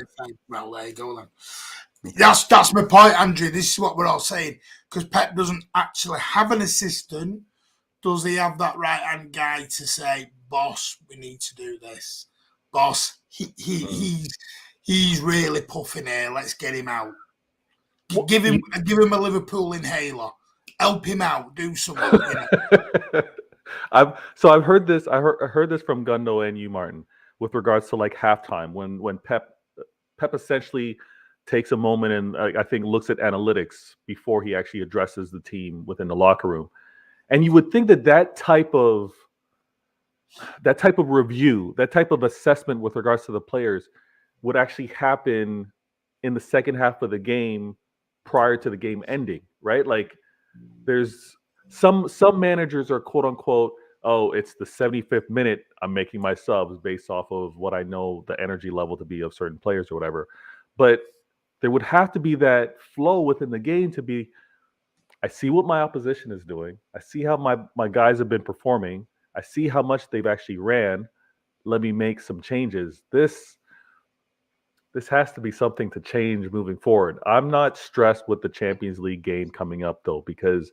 Well, there you go then. That's my point, Andrew. This is what we're all saying because Pep doesn't actually have an assistant. Does he have that right hand guy to say, "Boss, we need to do this"? Boss, he's really puffing here. Let's get him out. Give him a Liverpool inhaler. Help him out. Do something. I've heard this. I heard this from Gundo and you, Martin, with regards to like halftime when Pep essentially takes a moment and I think looks at analytics before he actually addresses the team within the locker room, and you would think that type of review, that type of assessment with regards to the players would actually happen in the second half of the game prior to the game ending, right? Like there's some managers are quote unquote, oh, it's the 75th minute, I'm making my subs based off of what I know the energy level to be of certain players or whatever. But there would have to be that flow within the game to be, I see what my opposition is doing. I see how my guys have been performing. I see how much they've actually ran. Let me make some changes. This has to be something to change moving forward. I'm not stressed with the Champions League game coming up, though, because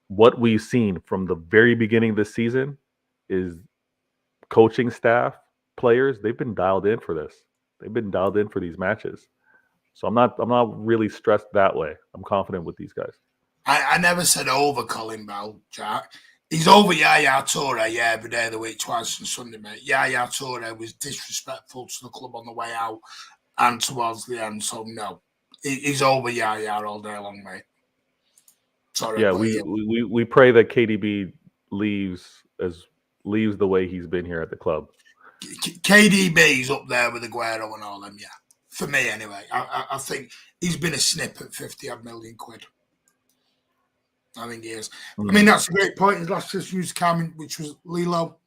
what we've seen from the very beginning of this season is coaching staff, players, they've been dialed in for this. They've been dialed in for these matches. So I'm not really stressed that way. I'm confident with these guys. I never said over Colin Bell, Jack. He's over Yaya Toure, every day of the week, twice on Sunday, mate. Yaya Toure was disrespectful to the club on the way out and towards the end, so no. He's over Yaya all day long, mate. Sorry. Yeah, we pray that KDB leaves the way he's been here at the club. KDB's up there with Aguero and all them, yeah. For me, anyway. I think he's been a snip at 50-odd million quid. I think he is. I mean, that's a great point. His last just used calming, which was Lilo.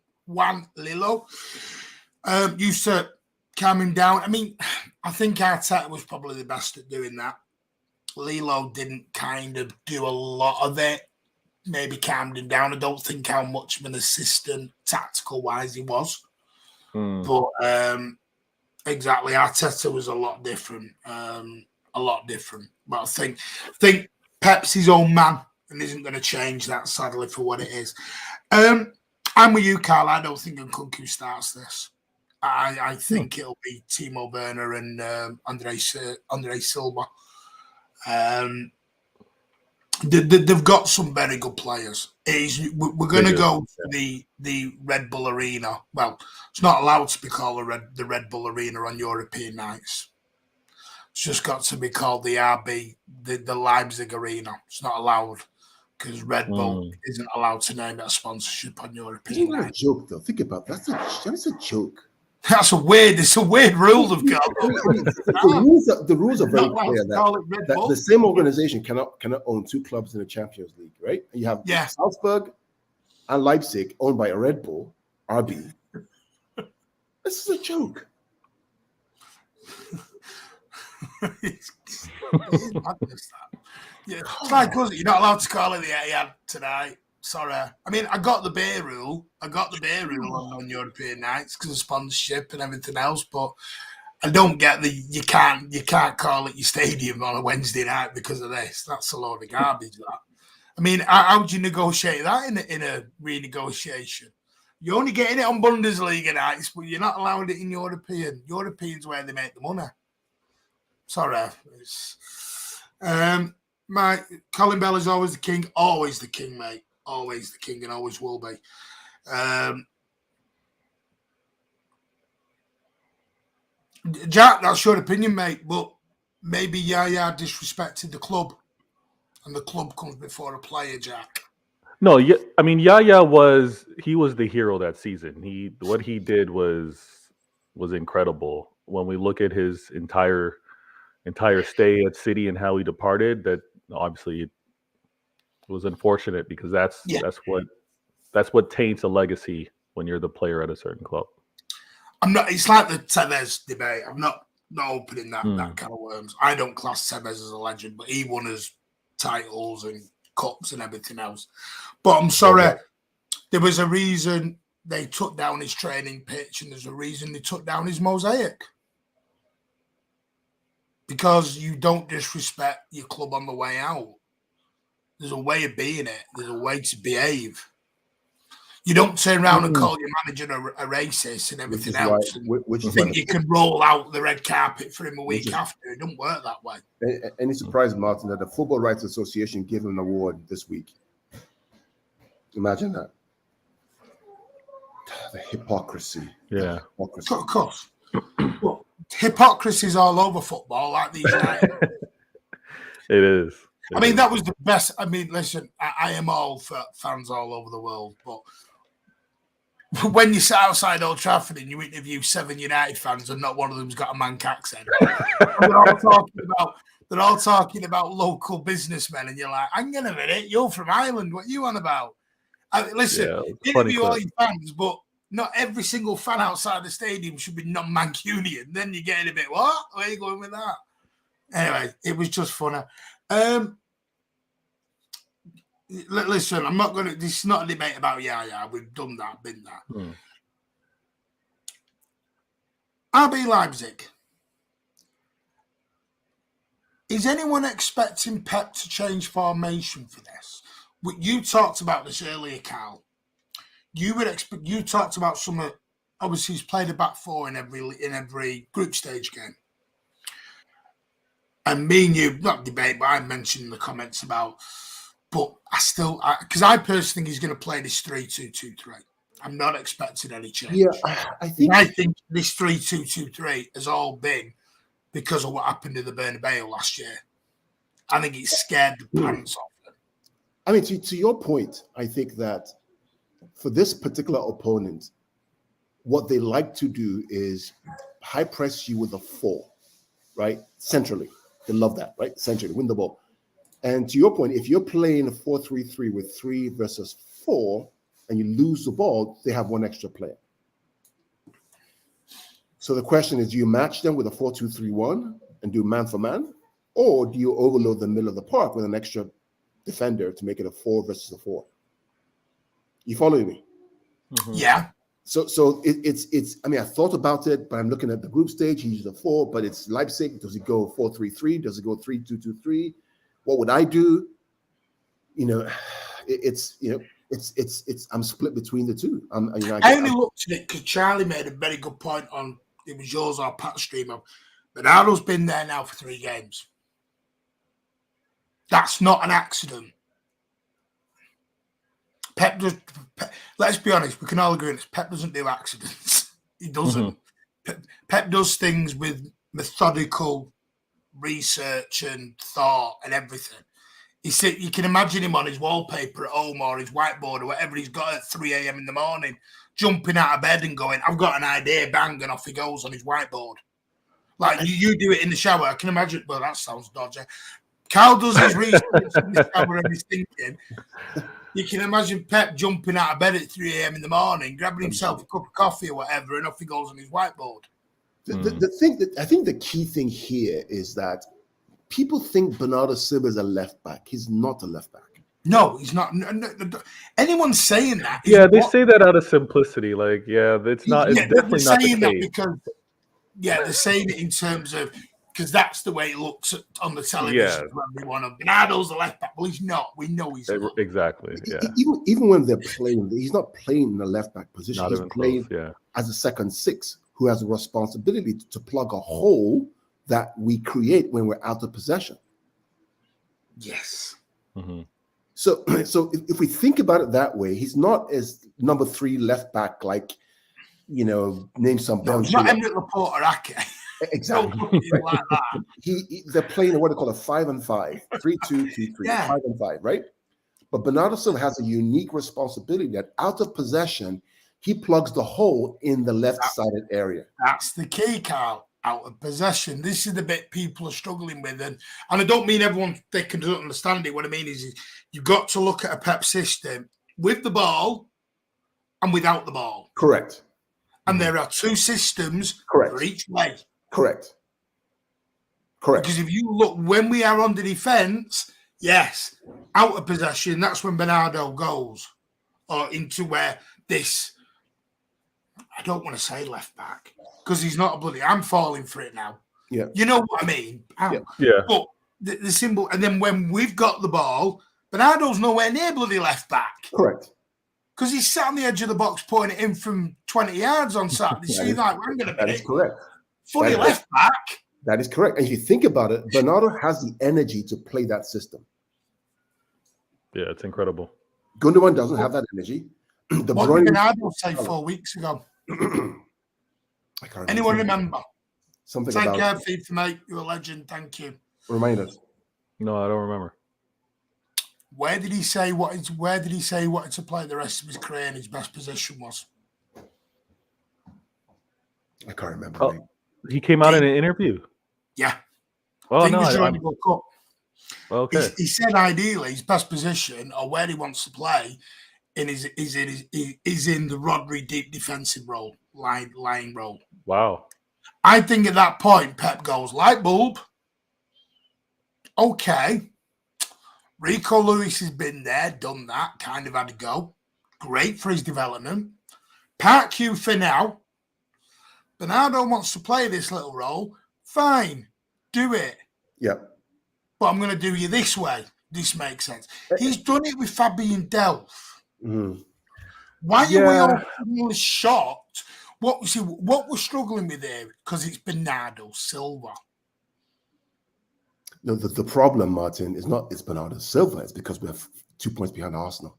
Used to calm him down. I mean, I think Arteta was probably the best at doing that. Lilo didn't kind of do a lot of it. Maybe calmed him down. I don't think how much of an assistant, tactical-wise, he was. But exactly, Arteta was a lot different. But I think Pep's his own man. And isn't going to change that, sadly, for what it is. I'm with you, Carl. I don't think Nkunku starts this. I think it'll be Timo Werner and Andre Silva. They've got some very good players. We're going to go to the Red Bull Arena. Well, it's not allowed to be called the Red Bull Arena on European nights. It's just got to be called the RB, the Leipzig Arena. It's not allowed because Red Bull isn't allowed to name it a sponsorship on European nights. It's a joke, though. Think about that. That's a joke. It's a weird rule they've got. The rules are very clear that the same organization cannot own two clubs in the Champions League, right? And you have Salzburg and Leipzig owned by a Red Bull, RB. This is a joke. It's like, you're not allowed to call it the Etihad tonight. Sorry. I mean, I got the beer rule. On European nights because of sponsorship and everything else, but I don't get you can't call it your stadium on a Wednesday night because of this. That's a load of garbage. That. I mean, how would you negotiate that in a renegotiation? You're only getting it on Bundesliga nights, but you're not allowing it in European. European's where they make the money. Sorry. My Colin Bell is always the king, mate. Always the king and always will be. Jack, that's your opinion, mate, but maybe Yaya disrespected the club and the club comes before a player, Jack. No, I mean Yaya was the hero that season. What he did was incredible. When we look at his entire stay at City and how he departed, that obviously it was unfortunate because that's what taints a legacy when you're the player at a certain club. It's like the Tevez debate. I'm not opening that kind of worms. I don't class Tevez as a legend, but he won his titles and cups and everything else. But I'm sorry, there was a reason they took down his training pitch and there's a reason they took down his mosaic. Because you don't disrespect your club on the way out. There's a way of being it. There's a way to behave. You don't turn around and call your manager a racist and everything else. You think you can roll out the red carpet for him a week after. It doesn't work that way. Any surprise, Martin, that the Football Rights Association gave him an award this week? Imagine that. The hypocrisy. Yeah. Hypocrisy. Of course. Well, hypocrisy is all over football, like these guys. It is. I mean, that was the best. I mean, listen, I am all for fans all over the world, but when you sit outside Old Trafford and you interview 7 United fans and not one of them's got a Manc accent, they're all talking about local businessmen, and you're like, hang on a minute, you're from Ireland, what are you on about? Listen, interview all your fans, but not every single fan outside the stadium should be non-Mancunian. Then you're getting a bit, what? Where are you going with that? Anyway, it was just funny. Listen, I'm not going to... This is not a debate about Yaya. We've done that, been that. RB Leipzig. Is anyone expecting Pep to change formation for this? You talked about this earlier, Carl. You talked about some. Obviously, he's played a back four in every group stage game. And me and you, not debate, but I mentioned in the comments about. But because I personally think he's going to play this 3-2-2-3. I'm not expecting any change. Yeah, I think this 3-2-2-3 has all been because of what happened in the Bernabeu last year. I think it scared the pants off them. I mean, to your point, I think that for this particular opponent, what they like to do is high press you with a 4, right? Centrally. They love that, right? Centrally, win the ball. And to your point, if you're playing a 4-3-3 with 3 versus 4 and you lose the ball, they have one extra player. So the question is, do you match them with a 4-2-3-1 and do man for man? Or do you overload the middle of the park with an extra defender to make it a 4 versus a 4? You following me? Mm-hmm. Yeah. So it's. I mean, I thought about it, but I'm looking at the group stage. He's a 4, but it's Leipzig. Does it go 4-3-3? Does it go 3-2-2-3? What would I do? It's. I'm split between the two. I only looked at it because Charlie made a very good point on. It was yours or Pat's stream of. Bernardo's been there now for 3 games. That's not an accident. Let's be honest, we can all agree on this. Pep doesn't do accidents. He doesn't. Pep does things with methodical research and thought and everything. You can imagine him on his wallpaper at home or his whiteboard or whatever he's got at 3 a.m. in the morning, jumping out of bed and going, I've got an idea, bang, and off he goes on his whiteboard. Like, you do it in the shower. I can imagine, well, that sounds dodgy. Carl does his research in the shower and he's thinking. You can imagine Pep jumping out of bed at 3 a.m. in the morning, grabbing himself a cup of coffee or whatever, and off he goes on his whiteboard. The thing that I think the key thing here is that people think Bernardo Silva is a left back. He's not a left back. No, he's not. No, anyone saying that? Yeah, they say that out of simplicity. Like, it's not. It's definitely not the case. Because, they're saying it in terms of because that's the way it looks on the television. When we want to, Bernardo's a left back. Well, he's not. We know he's not. Exactly. Yeah. Even when they're playing, he's not playing in the left back position. He's playing as a second six who has a responsibility to plug a hole that we create when we're out of possession. Yes. Mm-hmm. So if we think about it that way, he's not as number 3 left back, like, name some. No, he's not Emmerich Laporte or Ake. Exactly. Like that. They're playing what they call a 5-and-5, 3-2-2-3, 5-and-5, right? But Bernardo Silva has a unique responsibility that out of possession, he plugs the hole in the left-sided area. That's the key, Carl. Out of possession. This is the bit people are struggling with. And I don't mean everyone they can understand it. What I mean is you've got to look at a Pep system with the ball and without the ball. Correct. And there are 2 systems for each way. Correct. Because if you look, when we are under defence, yes, out of possession, that's when Bernardo goes. Or into where this, I don't want to say left back, because he's not a bloody, I'm falling for it now. Yeah. You know what I mean? Yeah. But the symbol, and then when we've got the ball, Bernardo's nowhere near bloody left back. Correct. Because he's sat on the edge of the box putting it in from 20 yards on Saturday. So you're like, I'm going to That is correct. Fully left back. That is correct. And if you think about it, Bernardo has the energy to play that system. Yeah, it's incredible. Gundogan doesn't have that energy. What did Bernardo say 4 weeks ago? I can't Anyone remember? Something Thank about you, FIFA, mate. You're a legend. Thank you. Remind us. No, I don't remember. Where did he say he wanted to play the rest of his career and his best position was? I can't remember. Oh, he came out in an interview. Yeah. Oh, no. Okay. He said ideally his best position or where he wants to play is in the Rodri deep defensive role, line role. Wow. I think at that point Pep goes light bulb. Okay. Rico Lewis has been there, done that, kind of had a go. Great for his development. Park you for now. Bernardo wants to play this little role. Fine. Do it. Yeah. But I'm going to do you this way. This makes sense. He's done it with Fabian Delph. Mm-hmm. Why are we all shocked? What we're struggling with here, because it's Bernardo Silva. No, the problem, Martin, it's Bernardo Silva. It's because we have 2 points behind Arsenal.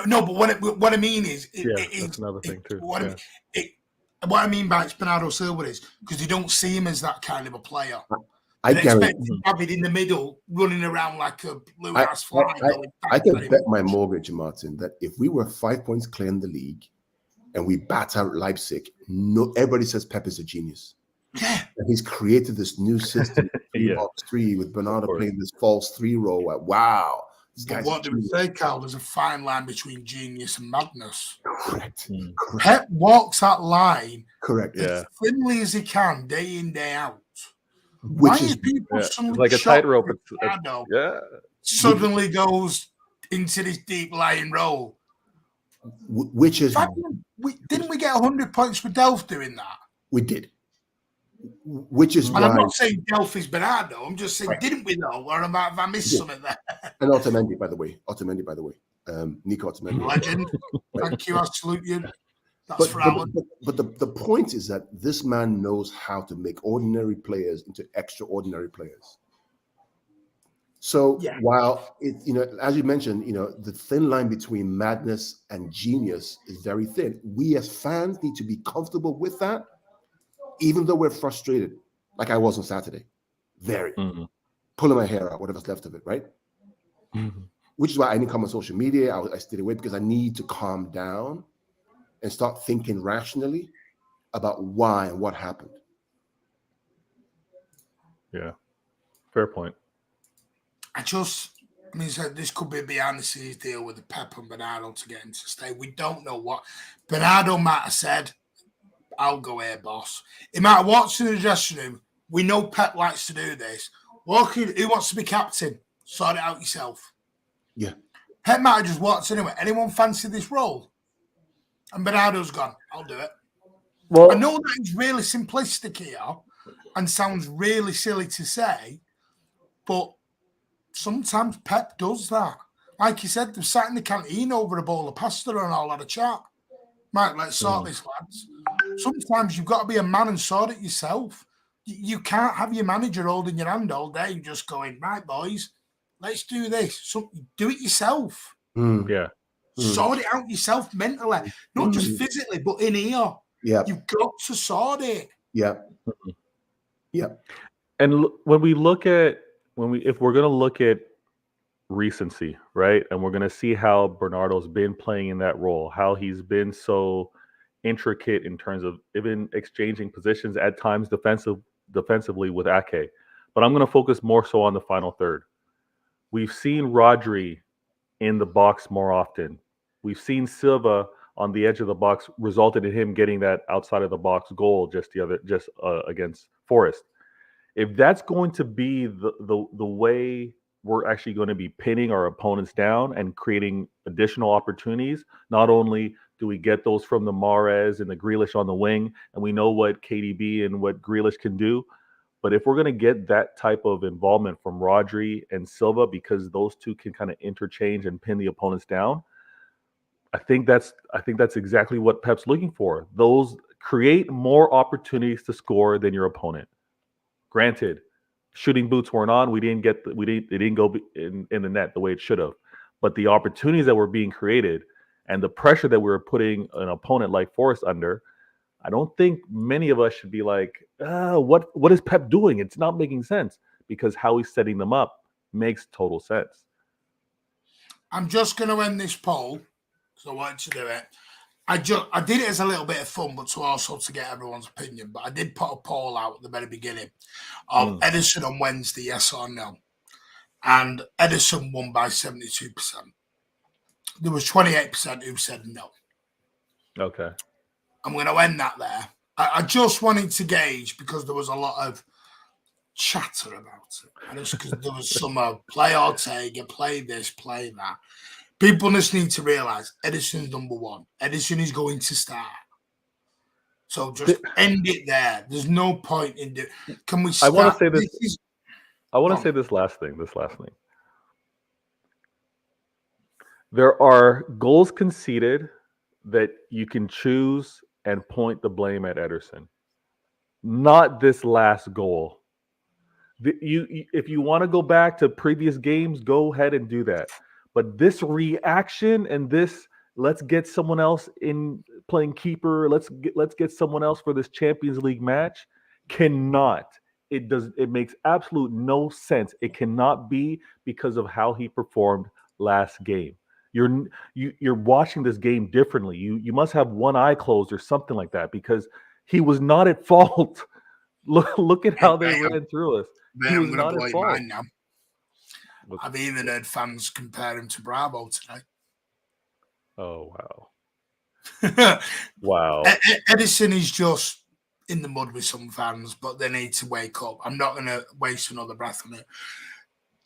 No, but what I mean is, that's another thing too. What I mean by it's Bernardo Silva is because you don't see him as that kind of a player. I expect him to have it in the middle, running around like a blue ass fly. I can bet my mortgage, Martin, that if we were 5 points clear in the league and we bat out Leipzig, everybody says Pep is a genius. Yeah. And he's created this new system, 3-box-3, with Bernardo playing this false 3 role. Wow. What do we say, Carl? There's a fine line between genius and madness. Correct. Pep walks that line as thinly as he can, day in, day out. Why is people suddenly like a tightrope? Suddenly goes into this deep lying role. Which is... Didn't we get 100 points for Delph doing that? We did. Which is why... I'm not saying Delph is Bernardo. I'm just saying, didn't we though? Or have I missed something there? And Otamendi, by the way. Nico Otamendi. Legend. Thank you. I salute you. But the point is that this man knows how to make ordinary players into extraordinary players. So Yeah. while it, as you mentioned, the thin line between madness and genius is very thin. We as fans need to be comfortable with that, even though we're frustrated, like I was on Saturday, very pulling my hair out, whatever's left of it, right? Which is why I didn't come on social media. I stayed away because I need to calm down and start thinking rationally about why and what happened. Yeah, fair point. So this could be a behind the scenes deal with the Pep and Bernardo to get him to stay. We don't know what Bernardo might have said. I'll go here, boss. It might have walked in the dressing room. We know Pep likes to do this. Walking, who wants to be captain? Sort it out yourself. Yeah. Pep might have just walked anyway. Anyone fancy this role? And Bernardo's gone. I'll do it. Well, I know that it's really simplistic here and sounds really silly to say, but sometimes Pep does that. Like you said, they're sat in the canteen over a bowl of pasta and all had a chat. Right, let's sort this, lads. Sometimes you've got to be a man and sort it yourself. You can't have your manager holding your hand all day just going, right, boys, let's do this. So do it yourself. Yeah. Sort it out yourself mentally, not just physically, but in here. Yeah. You've got to sort it. Yeah. Yeah. And when we look at if we're going to look at recency, right, and we're going to see how Bernardo's been playing in that role, how he's been so intricate in terms of even exchanging positions at times defensively with Ake. But I'm going to focus more so on the final third. We've seen Rodri in the box more often. We've seen Silva on the edge of the box, resulted in him getting that outside of the box goal just against Forest. If that's going to be the way we're actually going to be pinning our opponents down and creating additional opportunities, not only do we get those from the Mahrez and the Grealish on the wing, and we know what KDB and what Grealish can do, but if we're going to get that type of involvement from Rodri and Silva, because those two can kind of interchange and pin the opponents down, I think that's exactly what Pep's looking for. Those create more opportunities to score than your opponent. Granted, shooting boots weren't on. It didn't go in the net the way it should have. But the opportunities that were being created and the pressure that we were putting an opponent like Forest under, I don't think many of us should be like, what is Pep doing? It's not making sense, because how he's setting them up makes total sense. I'm just going to end this poll because I wanted to do it. I did it as a little bit of fun, but to get everyone's opinion. But I did put a poll out at the very beginning of Edison on Wednesday, yes or no. And Edison won by 72%. There was 28% who said no. Okay. I'm going to end that there. I just wanted to gauge, because there was a lot of chatter about it. And it's because there was some play Ortega, play this, play that. People just need to realise Edison's number one. Edison is going to start. So just end it there. There's no point in doing. Can we start? I want to say this. I want to say this last thing. There are goals conceded that you can choose and point the blame at Ederson. Not this last goal. If you want to go back to previous games, go ahead and do that. But this reaction and this, let's get someone else in playing keeper, let's get someone else for this Champions League match, cannot. It makes absolute no sense. It cannot be because of how he performed last game. You're watching this game differently. You must have one eye closed or something like that, because he was not at fault. Look at how they ran through us. He was not at fault. Now. I've even heard fans compare him to Bravo today. Oh, wow. Wow. Edison is just in the mud with some fans, but they need to wake up. I'm not going to waste another breath on it.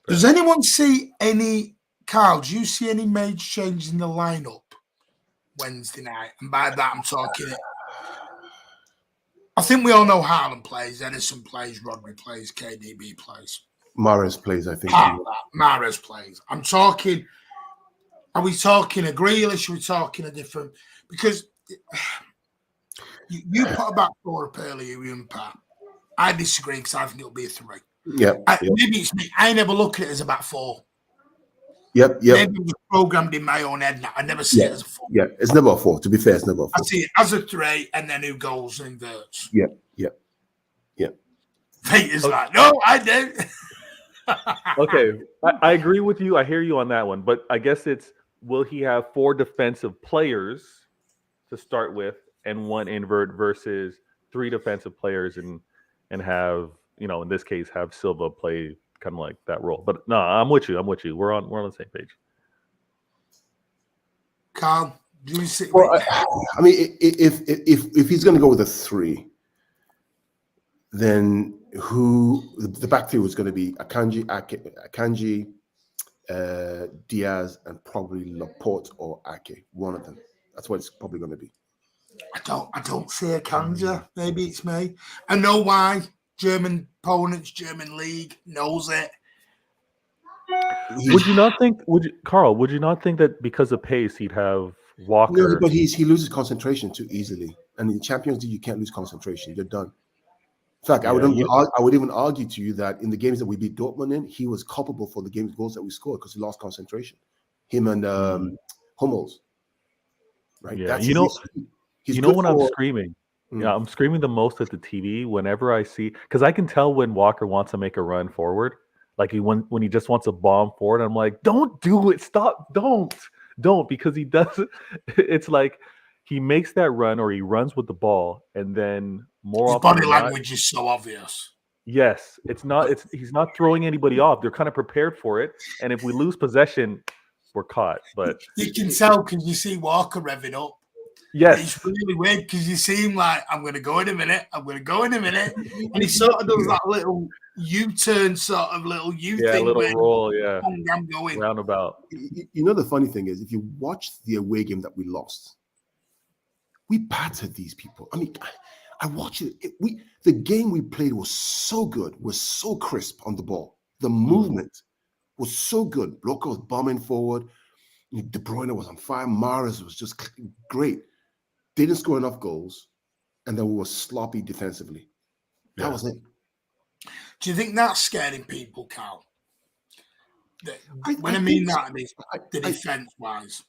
Does anyone see any, Carl, do you see any major changes in the lineup Wednesday night? And by that, I'm talking I think we all know Haaland plays, Edison plays, Rodri plays, KDB plays. Mahrez plays, I think. Mahrez plays. I'm talking, are we talking a Grealish? Are we talking a different? Because you put a back four up earlier, you and Pat. I disagree, because I think it'll be a 3. Yeah. Maybe it's me. I never look at it as a back four. Yep. Maybe it was programmed in my own head now. I never see it as a four. Yeah, it's never a 4. To be fair, it's never a 4. I see it as a 3, and then who goes and inverts. Yeah. Fate is like, no, I do. Okay, I agree with you. I hear you on that one, but I guess it's, will he have 4 defensive players to start with and 1 invert versus 3 defensive players and have, you know, in this case, have Silva play kind of like that role. But no, I'm with you. We're on the same page. Carl, do you see? Well, I mean, if he's going to go with a 3, then the back 3 was going to be Akanji, Diaz, and probably Laporte or Ake. One of them. That's what it's probably going to be. I don't see a Kanja. Maybe it's me. I know why. German opponents, German league knows it. Would you not think? Carl? Would you not think that because of pace, he'd have Walker? No, but he loses concentration too easily, and in Champions League you can't lose concentration. You're done. In fact, I would even argue to you that in the games that we beat Dortmund in, he was culpable for the goals that we scored because he lost concentration. Him and Hummels, right? Yeah, That's you know when I'm for, screaming. Yeah, I'm screaming the most at the TV whenever I see, because I can tell when Walker wants to make a run forward, like when he just wants a bomb forward. I'm like, don't do it, stop, don't, because he does it. It's like he makes that run or he runs with the ball, and then more His often body than not, language is so obvious. yes, he's not throwing anybody off. They're kind of prepared for it, and if we lose possession, we're caught. But you can tell because you see Walker revving up. yes, it's really weird because you see him like, I'm going to go in a minute, and he sort of does that little U-turn sort of little thing, little roll, I'm going roundabout. You know, the funny thing is, if you watch the away game that we lost, we battered these people. I mean, I watched it. The game we played was so good, was so crisp on the ball. The movement was so good. Blocker was bombing forward. De Bruyne was on fire. Mahrez was just great. They didn't score enough goals, and then we were sloppy defensively. That was it. Do you think that's scaring people, Carl? I mean the defense-wise.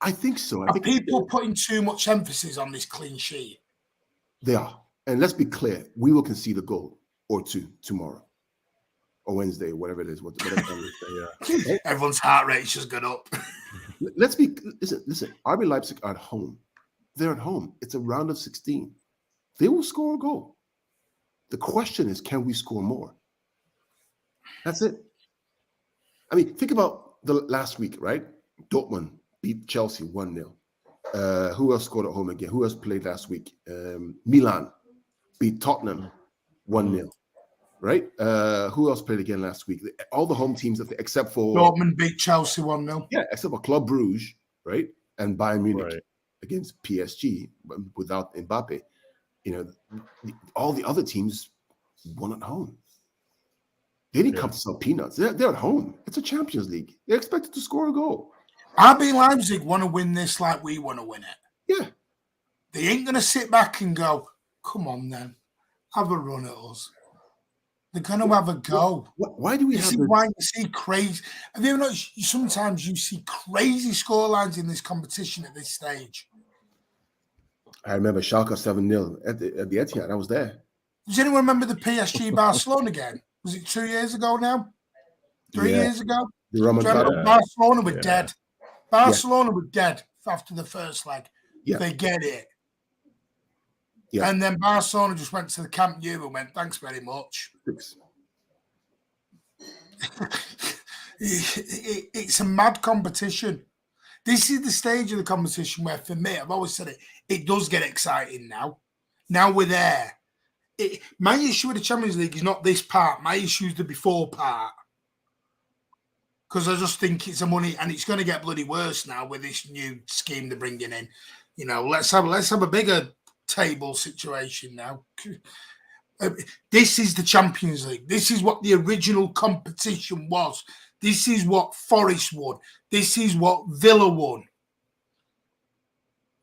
I think so. Are people putting too much emphasis on this clean sheet? They are. And let's be clear, we will concede a goal or 2 tomorrow or Wednesday, whatever it is. Whatever time it is. Yeah. Everyone's heart rate's just gone up. Listen, RB Leipzig are at home. They're at home. It's a round of 16. They will score a goal. The question is, can we score more? That's it. I mean, think about the last week, right? Dortmund beat Chelsea 1-0. Who else scored at home again? Who else played last week? Milan beat Tottenham 1-0. Right? Who else played again last week? All the home teams, except for Dortmund beat Chelsea 1-0. Yeah, except for Club Brugge, right? And Bayern Munich. Right. Against PSG without Mbappe. You know, all the other teams won at home. They didn't come to sell peanuts. They're at home. It's a Champions League. They're expected to score a goal. RB Leipzig want to win this like we want to win it. Yeah. They ain't going to sit back and go, come on then, have a run at us. They're going to have a go. Why do we have why you see crazy? Have you ever noticed sometimes you see crazy scorelines in this competition at this stage? I remember Schalke 7-0 at the Etihad. I was there. Does anyone remember the PSG Barcelona game? Was it 2 years ago now? 3 years ago? Barcelona were dead. Barcelona were dead after the first leg. Yeah. They get it. Yeah. And then Barcelona just went to the Camp Nou and went, thanks very much. It's a mad competition. This is the stage of the competition where, for me, I've always said it does get exciting now. Now we're there. My issue with the Champions League is not this part. My issue is the before part. Because I just think it's a money, and it's going to get bloody worse now with this new scheme they're bringing in. You know, let's have a bigger table situation now. This is the Champions League. This is what the original competition was. This is what Forest won. This is what Villa won.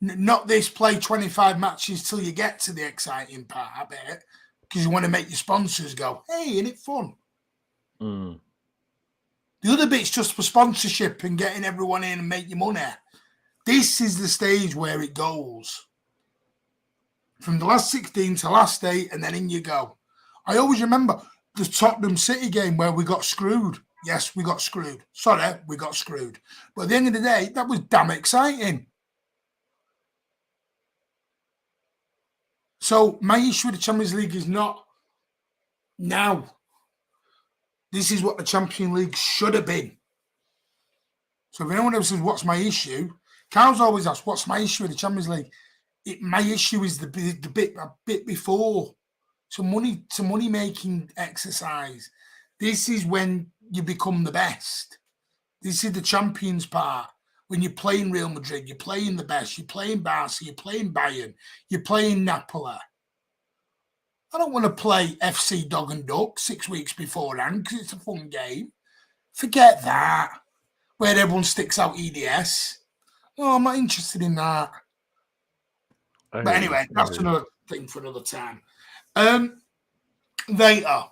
Not this play 25 matches till you get to the exciting part of it. because you want to make your sponsors go, hey, isn't it fun? Mm. The other bit's just for sponsorship and getting everyone in and make your money. This is the stage where it goes. From the last 16 to last 8, and then in you go. I always remember the Tottenham City game where we got screwed. Yes, we got screwed. Sorry, we got screwed. But at the end of the day, that was damn exciting. So my issue with the Champions League is not now. This is what the Champions League should have been. So if anyone else says, what's my issue? Carl's always asks, what's my issue with the Champions League? My issue is the bit before. It's a money making exercise. This is when you become the best. This is the champions part. When you're playing Real Madrid, you're playing the best. You're playing Barca, you're playing Bayern, you're playing Napoli. I don't want to play FC Dog and Duck 6 weeks beforehand because it's a fun game. Forget that. Where everyone sticks out EDS. Oh, I'm not interested in that. But anyway, that's another thing for another time. Vader.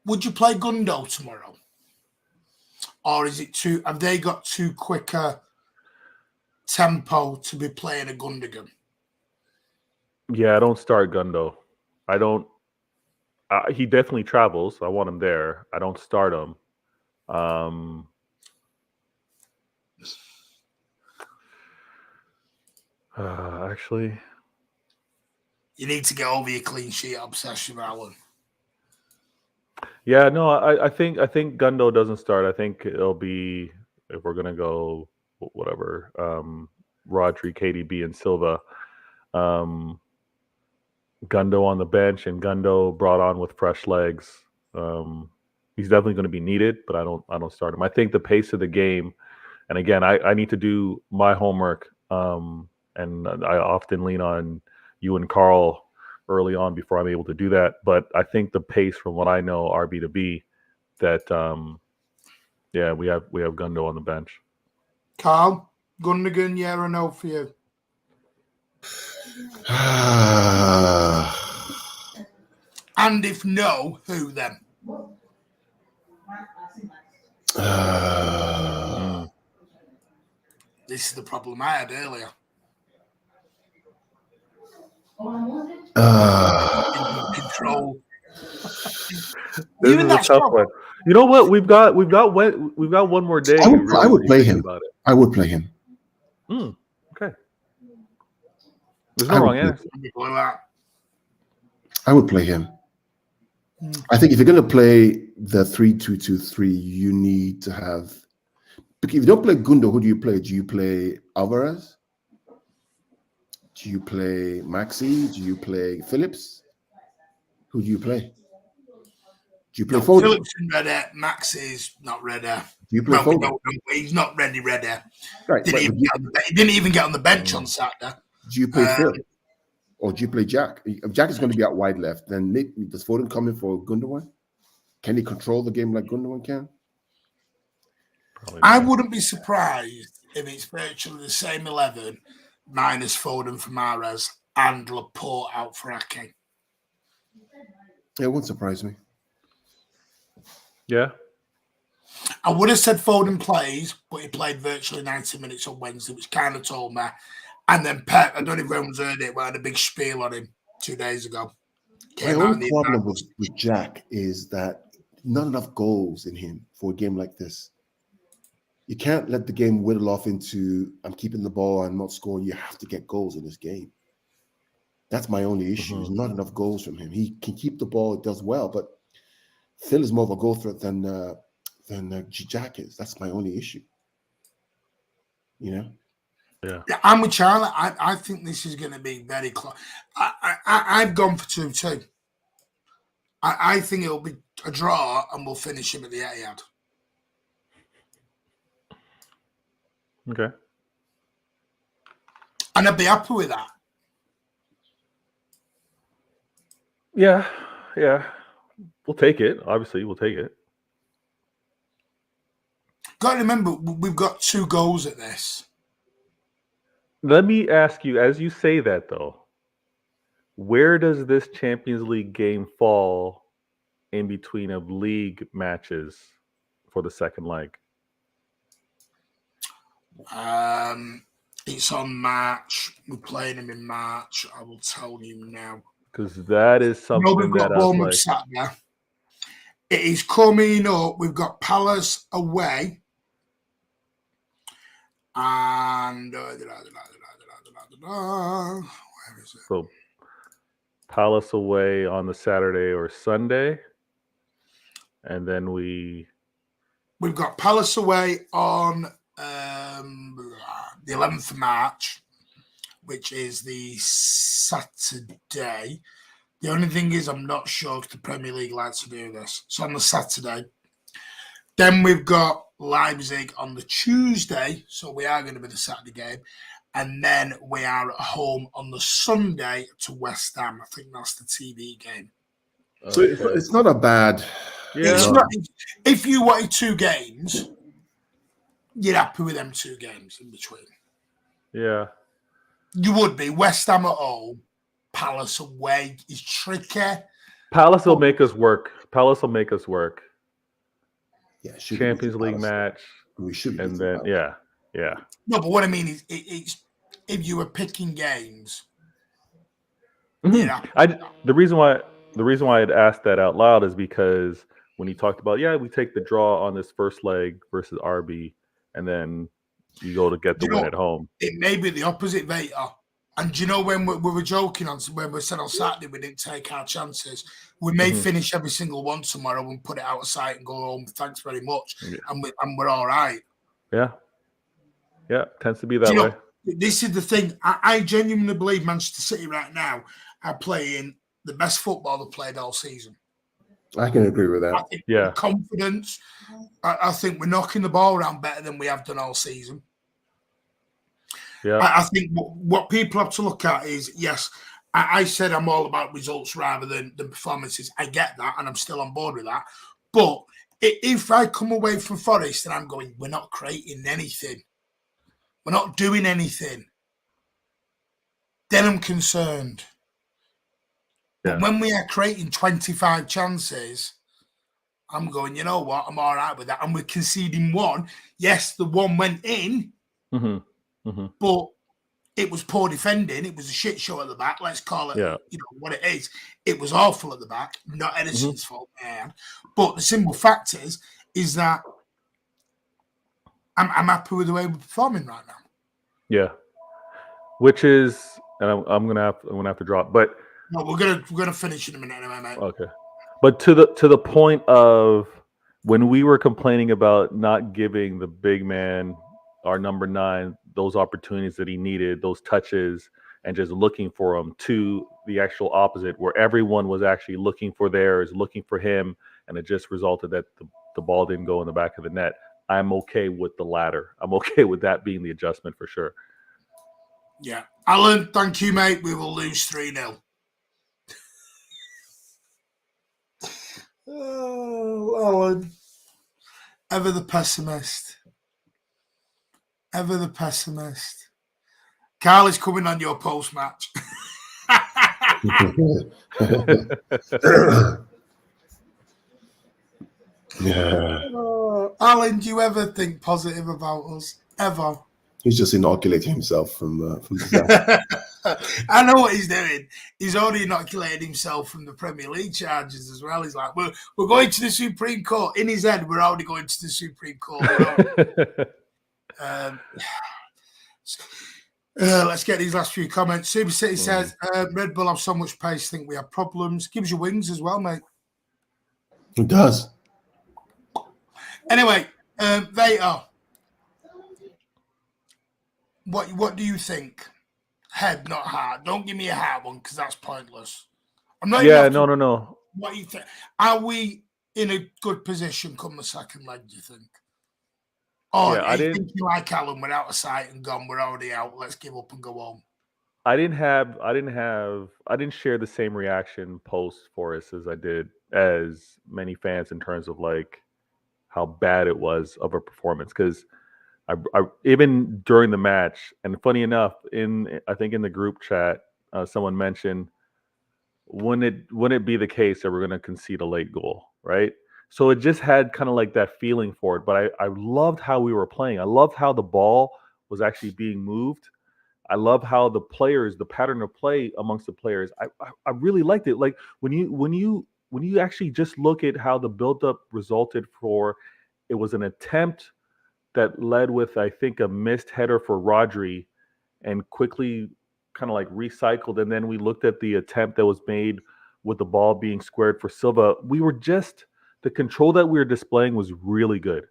Would you play Gundo tomorrow? Or is it too, have they got too quicker tempo to be playing a Gundogan? Yeah, I don't start Gundo. I don't. He definitely travels. I want him there. I don't start him. Actually, you need to get over your clean sheet obsession, Alan. Yeah, no, I think Gundo doesn't start. I think it'll be, if we're gonna go whatever, Rodri, KDB, and Silva. Gundo on the bench and Gundo brought on with fresh legs. He's definitely going to be needed, but I don't start him. I think the pace of the game, and again, I need to do my homework, and I often lean on you and Carl early on before I'm able to do that. But I think the pace, from what I know, RB to B, that yeah, we have Gundo on the bench. Carl, Gundogan, yeah or no for you? And if no, who then? This is the problem I had earlier. Control. This is a tough one. You know what? We've got one more day. I would play him. I would play him. Okay. There's no wrong answer. I would play him. I think if you're going to play the 3-2-2-3, you need to have. If you don't play Gundo, who do you play? Do you play Alvarez? Do you play Maxi? Do you play Phillips? Who do you play? Do you play Foden? Phillips is ready. Maxi's not ready. Do you play Foden? No, he's not ready. Right. He didn't even get on the bench on Saturday. Do you play Phil? Or do you play Jack? If Jack is going to be out wide left, then does Foden come in for Gundogan? Can he control the game like Gundogan can? I wouldn't be surprised if it's virtually the same 11 minus Foden for Mahrez and Laporte out for Ake. It wouldn't surprise me. Yeah. I would have said Foden plays, but he played virtually 90 minutes on Wednesday, which kind of told me. And then Pep, I don't know if everyone's heard it, but I had a big spiel on him 2 days ago. My only problem with Jack is that not enough goals in him for a game like this. You can't let the game whittle off into, I'm keeping the ball, I'm not scoring. You have to get goals in this game. That's my only issue. There's not enough goals from him. He can keep the ball, it does well, but Phil is more of a goal threat than Jack is. That's my only issue. You know? Yeah, I'm with Charlie. I think this is going to be very close. I've gone for 2-2. I think it'll be a draw and we'll finish him at the Etihad. Okay. And I'd be happy with that. Yeah. We'll take it. Obviously, we'll take it. Got to remember, we've got 2 goals at this. Let me ask you, as you say that, though, where does this Champions League game fall in between of league matches for the second leg? It's on March. We're playing them in March. I will tell you now. Because that is something we've got that I was Bournemouth like, Saturday. It is coming up. We've got Palace away. And where is it? So Palace away on the Saturday or Sunday. And then we've got Palace away on the 11th of March, which is the Saturday. The only thing is, I'm not sure if the Premier League likes to do this. So on the Saturday. Then we've got Leipzig on the Tuesday. So we are going to be the Saturday game. And then we are at home on the Sunday to West Ham. I think that's the TV game. So it's not a bad... Yeah. It's not, if you wanted 2 games, you're happy with them 2 games in between. Yeah. You would be. West Ham at home, Palace away is tricky. Palace will make us work. Yeah, Champions League match. We should be. And then, yeah. No, but what I mean is, it's if you were picking games. Mm-hmm. The reason why I'd asked that out loud is because when he talked about, we take the draw on this first leg versus RB, and then you go to get the win at home. It may be the opposite, Vader. And do you know when we were joking when we said on Saturday we didn't take our chances, we may finish every single one tomorrow and put it out of sight and go home. Thanks very much, and we're all right. Yeah, tends to be that way. This is the thing. I genuinely believe Manchester City right now are playing the best football they've played all season. I can agree with that. I think confidence. I think we're knocking the ball around better than we have done all season. Yeah, I think what people have to look at is, yes, I said I'm all about results rather than performances. I get that, and I'm still on board with that. But if I come away from Forest and I'm going, we're not creating anything, we're not doing anything, then I'm concerned. But when we are creating 25 chances, I'm going, you know what, I'm all right with that. And we're conceding 1. Yes, the 1 went in, but it was poor defending. It was a shit show at the back. Let's call it what it is. It was awful at the back, not Edison's fault, man. But the simple fact is that I'm happy with the way we're performing right now. Yeah, which is, and I'm gonna have to drop, but no, we're gonna finish in a minute, anyway, mate. Okay, but to the point of when we were complaining about not giving the big man, our number 9, those opportunities that he needed, those touches, and just looking for them, to the actual opposite, where everyone was actually looking for theirs, looking for him, and it just resulted that the ball didn't go in the back of the net. I'm okay with the latter. I'm okay with that being the adjustment for sure. Yeah. Alan, thank you, mate. We will lose 3-0. Oh, Alan. Ever the pessimist. Ever the pessimist. Carl is coming on your post-match. Alan, do you ever think positive about us? Ever? He's just inoculating himself from disaster. I know what he's doing. He's already inoculated himself from the Premier League charges as well. He's like, we're going to the Supreme Court. In his head, we're already going to the Supreme Court. Let's get these last few comments. Super City says, Red Bull have so much pace, think we have problems. Gives you wings as well, mate. It does. Anyway, Vader, what do you think? Head, not heart. Don't give me a heart one because that's pointless. I'm not. No. What do you think? Are we in a good position come the second leg? Do you think? Oh, I didn't think you like Alan. We're out of sight and gone. We're already out. Let's give up and go home. I didn't share the same reaction post Forest as many fans in terms of like how bad it was of a performance, because I even during the match, and funny enough, I think in the group chat, someone mentioned wouldn't it be the case that we're going to concede a late goal, right? So it just had kind of like that feeling for it. But I loved how we were playing. I loved how the ball was actually being moved. I love how the pattern of play amongst the players. I really liked it. Like when you actually just look at how the buildup resulted for, it was an attempt that led with, I think, a missed header for Rodri and quickly kind of like recycled. And then we looked at the attempt that was made with the ball being squared for Silva. The control that we were displaying was really good,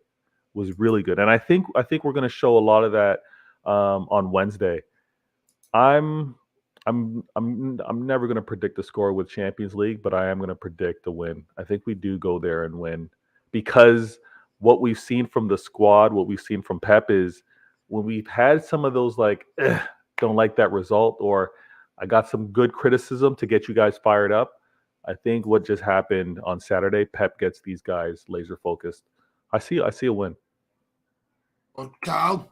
And I think we're going to show a lot of that on Wednesday. I'm never going to predict the score with Champions League, but I am going to predict the win. I think we do go there and win, because what we've seen from the squad, what we've seen from Pep is when we've had some of those like, don't like that result, or I got some good criticism to get you guys fired up. I think what just happened on Saturday, Pep gets these guys laser focused. I see a win. Well, Carl?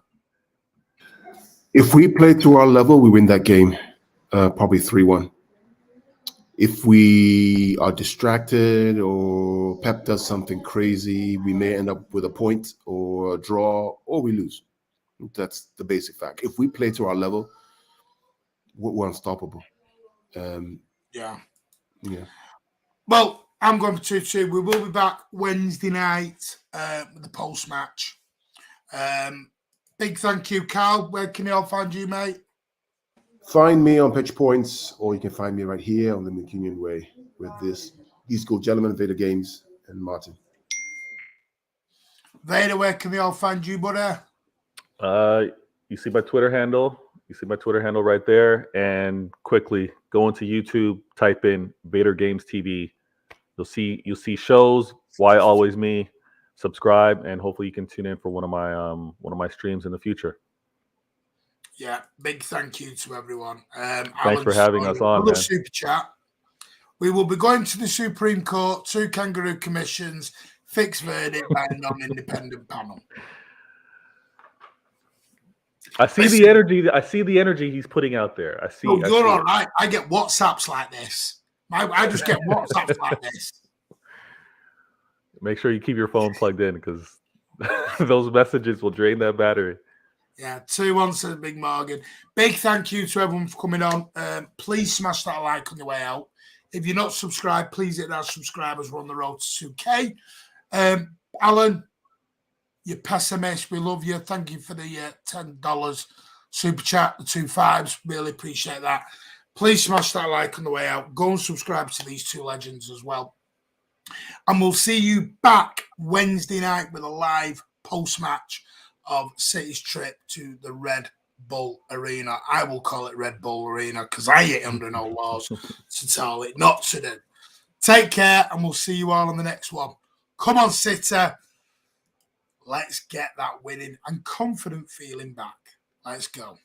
If we play to our level, we win that game, probably 3-1. If we are distracted or Pep does something crazy, we may end up with a point or a draw, or we lose. That's the basic fact. If we play to our level, we're unstoppable. Yeah. Well, I'm going for 2-2. We will be back Wednesday night with the post-match. Big thank you, Carl. Where can you all find you, mate? Find me on Pitch Points, or you can find me right here on the Mancunian Way with these cool gentlemen, Vader Games, and Martin. Vader, where can they all find you, buddy? You see my Twitter handle. You see my Twitter handle right there. And quickly go into YouTube, type in Vader Games TV. You'll see shows. Why Always Me. Subscribe, and hopefully you can tune in for one of my streams in the future. Yeah, big thank you to everyone. Thanks for having us on, man. Super chat. We will be going to the Supreme Court, 2 kangaroo commissions, fixed verdict by a non-independent panel. I see the energy he's putting out there. You're all right. I get WhatsApps like this. I just get WhatsApps like this. Make sure you keep your phone plugged in, because those messages will drain that battery. Yeah, 2-1 says Big Morgan. Big thank you to everyone for coming on. Please smash that like on the way out. If you're not subscribed, please hit that subscribers. We're on the road to 2K. Alan, you pessimist. We love you. Thank you for the $10 super chat, the 2 5s. Really appreciate that. Please smash that like on the way out. Go and subscribe to these 2 legends as well. And we'll see you back Wednesday night with a live post-match of City's trip to the Red Bull Arena. I will call it Red Bull Arena because I ain't under no laws to tell it not to do. Take care, and we'll see you all on the next one. Come on, City. Let's get that winning and confident feeling back. Let's go.